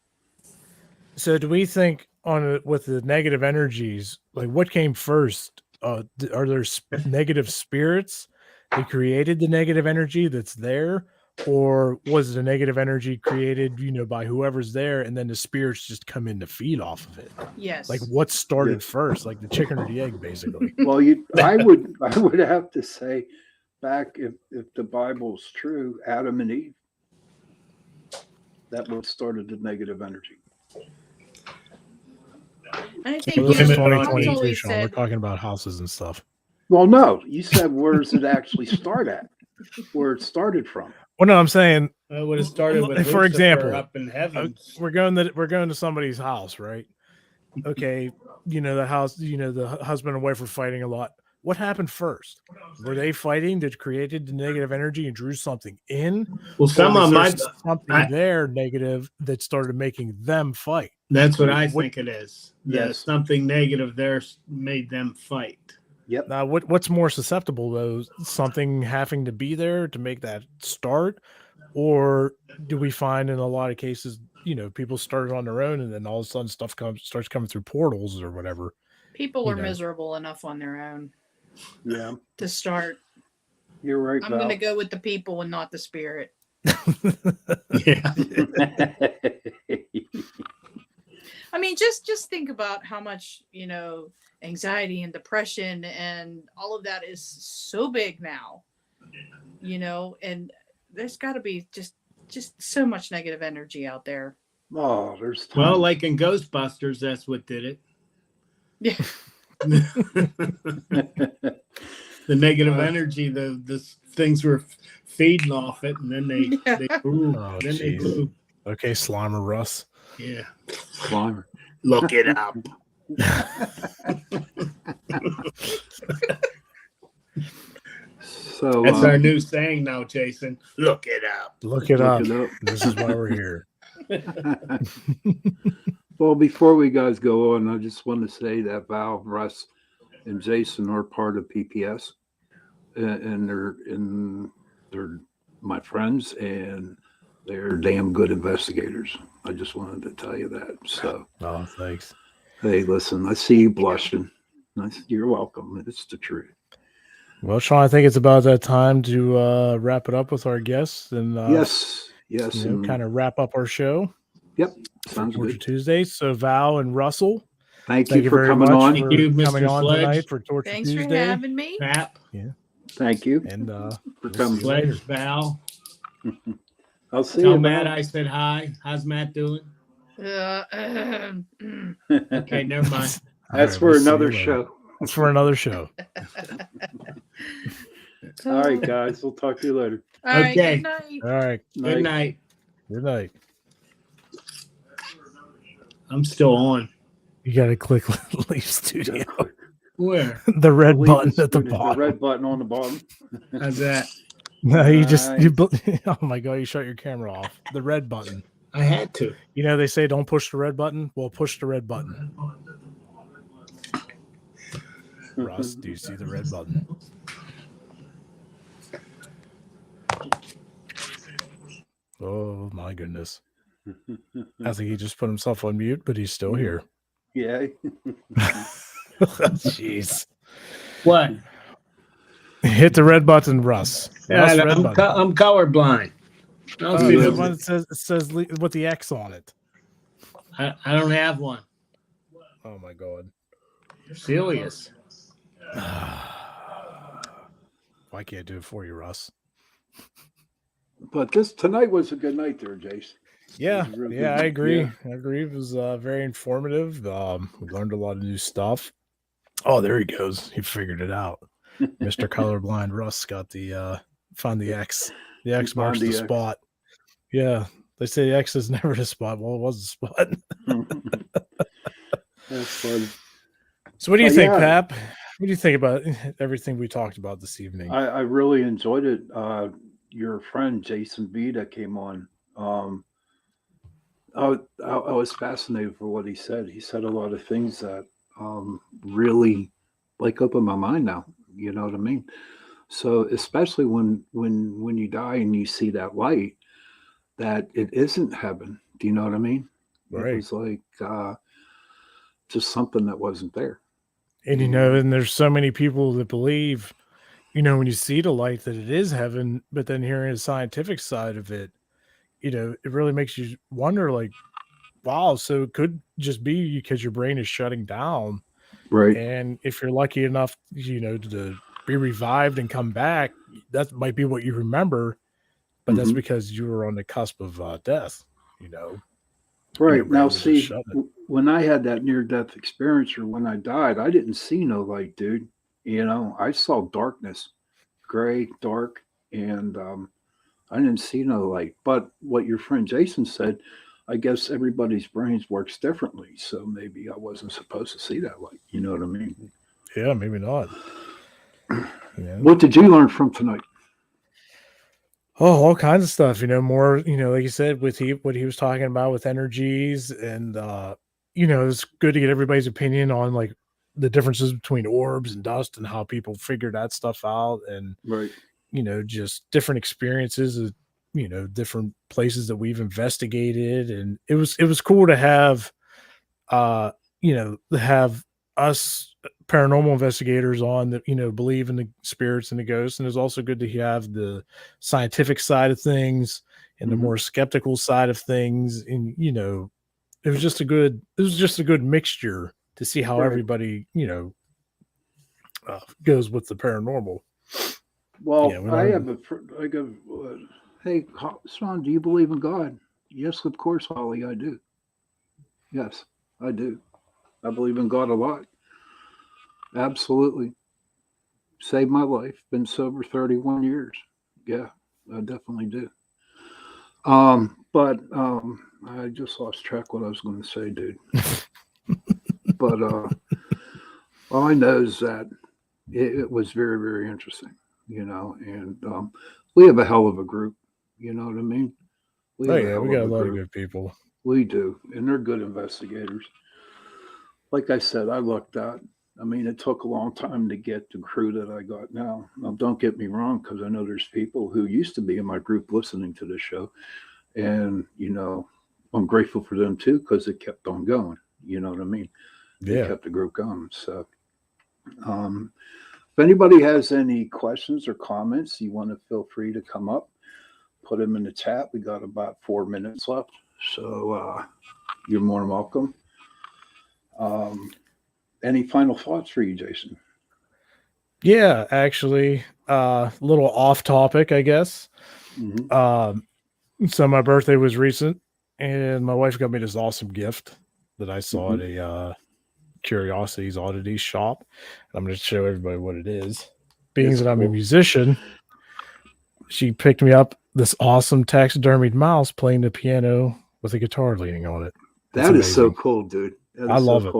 So do we think with the negative energies, like what came first? Are there negative spirits that created the negative energy that's there? Or was the negative energy created, you know, by whoever's there, and then the spirits just come in to feed off of it? Yes. Like what started first, like the chicken or the egg, basically? Well, I would have to say, back if the Bible's true, Adam and Eve, that what started the negative energy. I think this is 2023, always Shawn. We're talking about houses and stuff. Well, no, you said where does it actually start at? Where it started from? Well, no, I'm saying it would have started with for Lucifer example, up in heaven. We're going to somebody's house, right? Okay, you know, the house, you know, the husband and wife were fighting a lot. What happened first? Were they fighting that created the negative energy and drew something in? Well, some of them something there negative that started making them fight. That's what I think it is. Yes. Something negative there made them fight. Yep. Now, what's more susceptible, though? Something having to be there to make that start? Or do we find in a lot of cases, you know, people started on their own and then all of a sudden stuff starts coming through portals or whatever? People are miserable enough on their own. Yeah. To start. You're right. I'm going to go with the people and not the spirit. Yeah. I mean, just think about how much, you know, anxiety and depression and all of that is so big now, you know, and there's got to be just so much negative energy out there. Oh, there's tons. Well, like in Ghostbusters, that's what did it. Yeah. The negative energy, the things were feeding off it, and then they grew. Oh, then they grew. Okay, Slimer Russ. Yeah. Slimer. Look it up. So that's our new saying now, Jason. Look it up. Look it up. This is why we're here. Well, before we guys go on, I just want to say that Val, Russ, and Jason are part of PPS, and they're my friends, and they're damn good investigators. I just wanted to tell you that. So, Oh, thanks. hey, listen, I see you blushing. You're welcome. It's the truth. Well, Sean, I think it's about that time to wrap it up with our guests and Yes, kind of wrap up our show. Yep, sounds Torture good. Tuesday. So Val and Russell, thank you for very coming much on. Thank you, for coming Mr. on Sledge. tonight for Torture Thanks Tuesday. for having me. Pat, Thank you And for we'll coming. see you later. Sledge, Val. I'll see Tell you. Matt man. I said hi. How's Matt doing? Okay, never mind. All That's right, for we'll see you another later. show. That's for another show. All right, guys. We'll talk to you later. All right, Okay. good night. All right. Good night. Good night. I'm still on. You got to click leave studio. Where? The red Leave button the at the studio, bottom. The red button on the bottom. How's that? No, you just Nice. oh my god, you shut your camera off. The red button. I had to. You know they say don't push the red button. Well, push the red button. Russ, do you see the red button? Oh my goodness. I think he just put himself on mute, but he's still here. Yeah. Jeez. What? Hit the red button, Russ. Russ, red I'm button. colorblind. I don't Oh, see the the- one that says with the X on it. I don't have one. Oh my god. Serious. Why can't I do it for you, Russ? But tonight was a good night there, Jace. Yeah, It was a real yeah, good I night. agree. Yeah. I agree. It was very informative. We learned a lot of new stuff. Oh, there he goes. He figured it out. Mr. Colorblind Russ got the found the X. The X He found marks the the X. spot. Yeah. They say X is never the spot. Well, it was the spot. That's fun. So what do you But think, yeah. Pap? What do you think about everything we talked about this evening? I really enjoyed it. Your friend Jason Vita came on. I was fascinated for what he said. He said a lot of things that really like open my mind now. You know what I mean? So especially when you die and you see that light, that it isn't heaven. Do you know what I mean? Right. It was like just something that wasn't there. And and there's so many people that believe, when you see the light that it is heaven, but then hearing the scientific side of it, it really makes you wonder, like, wow, so it could just be because your brain is shutting down. Right. And if you're lucky enough, to be revived and come back, that might be what you remember, but that's because you were on the cusp of death, Right. Your brain Now, was just see, shutting. when I had that near-death experience or when I died, I didn't see no light, dude. I saw darkness, gray, dark, and I didn't see no light. But what your friend Jason said, I guess everybody's brains works differently. So maybe I wasn't supposed to see that light. You know what I mean? Yeah, maybe not. What did you learn from tonight? Oh, all kinds of stuff, more, like you said, with what he was talking about with energies and, it's good to get everybody's opinion on like the differences between orbs and dust and how people figure that stuff out. And, Right. Just different experiences of, different places that we've investigated. And it was cool to have, have us paranormal investigators on that, believe in the spirits and the ghosts. And it's also good to have the scientific side of things and the more skeptical side of things. And, it was just a good mixture to see how everybody, goes with the paranormal. Well, Yeah, I go, hey, Shawn, do you believe in God? Yes, of course, Holly, I do. Yes, I do. I believe in God a lot. Absolutely. Saved my life. Been sober 31 years. Yeah, I definitely do. But I just lost track what I was going to say, dude. But all I know is that it was very, very interesting, and we have a hell of a group. You know what I mean? We We got a lot of good people. We do, and they're good investigators. Like I said, I lucked out. I mean, it took a long time to get the crew that I got now. Now, don't get me wrong, because I know there's people who used to be in my group listening to this show. And, I'm grateful for them too, because it kept on going. You know what I mean? They kept the group going. So, if anybody has any questions or comments, you want to feel free to come up, put them in the chat. We got about 4 minutes left. So, you're more than welcome. Any final thoughts for you, Jason? Yeah, actually, a little off topic, I guess. So my birthday was recent, and my wife got me this awesome gift that I saw at a Curiosities Oddities shop. I'm going to show everybody what it is. Being that I'm a musician, she picked me up this awesome taxidermied mouse playing the piano with a guitar leaning on it. That is so cool, dude. I love it.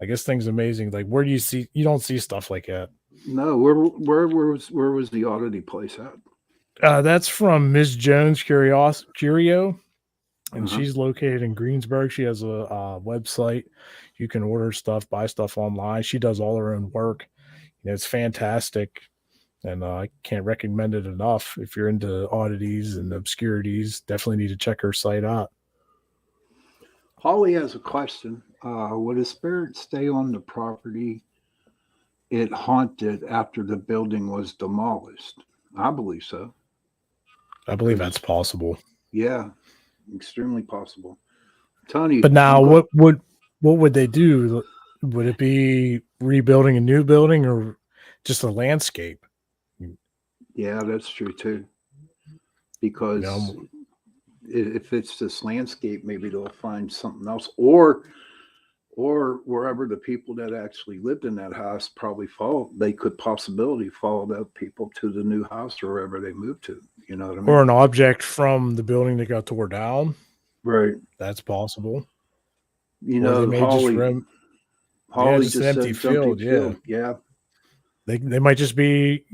I guess things amazing. Like, where do you don't see stuff like that? No, where was the oddity place at? That's from Ms. Jones Curio, and she's located in Greensburg. She has a website. You can order stuff, buy stuff online. She does all her own work. It's fantastic, and I can't recommend it enough. If you're into oddities and obscurities, definitely need to check her site out. Holly has a question. Would a spirit stay on the property it haunted after the building was demolished? I believe so. I believe that's possible. Yeah, extremely possible. Tony, but now what would they do? Would it be rebuilding a new building or just a landscape? Yeah, that's true too. Because if it's this landscape, maybe they'll find something else, or wherever the people that actually lived in that house probably they could possibility follow those people to the new house or wherever they moved to. You know what I mean? Or an object from the building that got tore down. Right. That's possible. Holly just an empty field. Yeah. They might just be,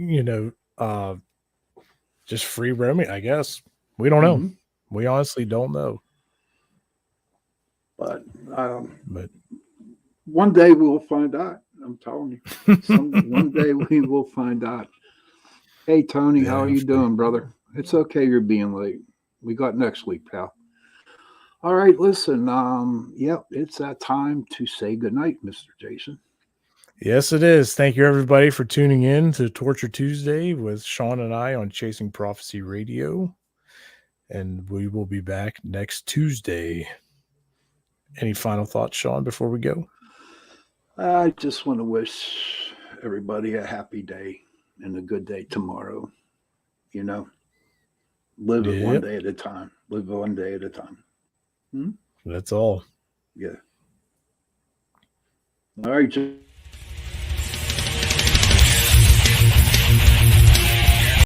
just free roaming, I guess. We don't know. We honestly don't know. But one day we'll find out. I'm telling you. One day we will find out. Hey, Tony, how are you doing, brother? It's okay you're being late. We got next week, pal. All right, listen. It's that time to say goodnight, Mr. Jason. Yes, it is. Thank you, everybody, for tuning in to Torture Tuesday with Shawn and I on Chasing Prophecy Radio. And we will be back next Tuesday. Any final thoughts, Shawn, before we go? I just want to wish everybody a happy day and a good day tomorrow. Live it one day at a time. Live one day at a time. That's all. Yeah. All right.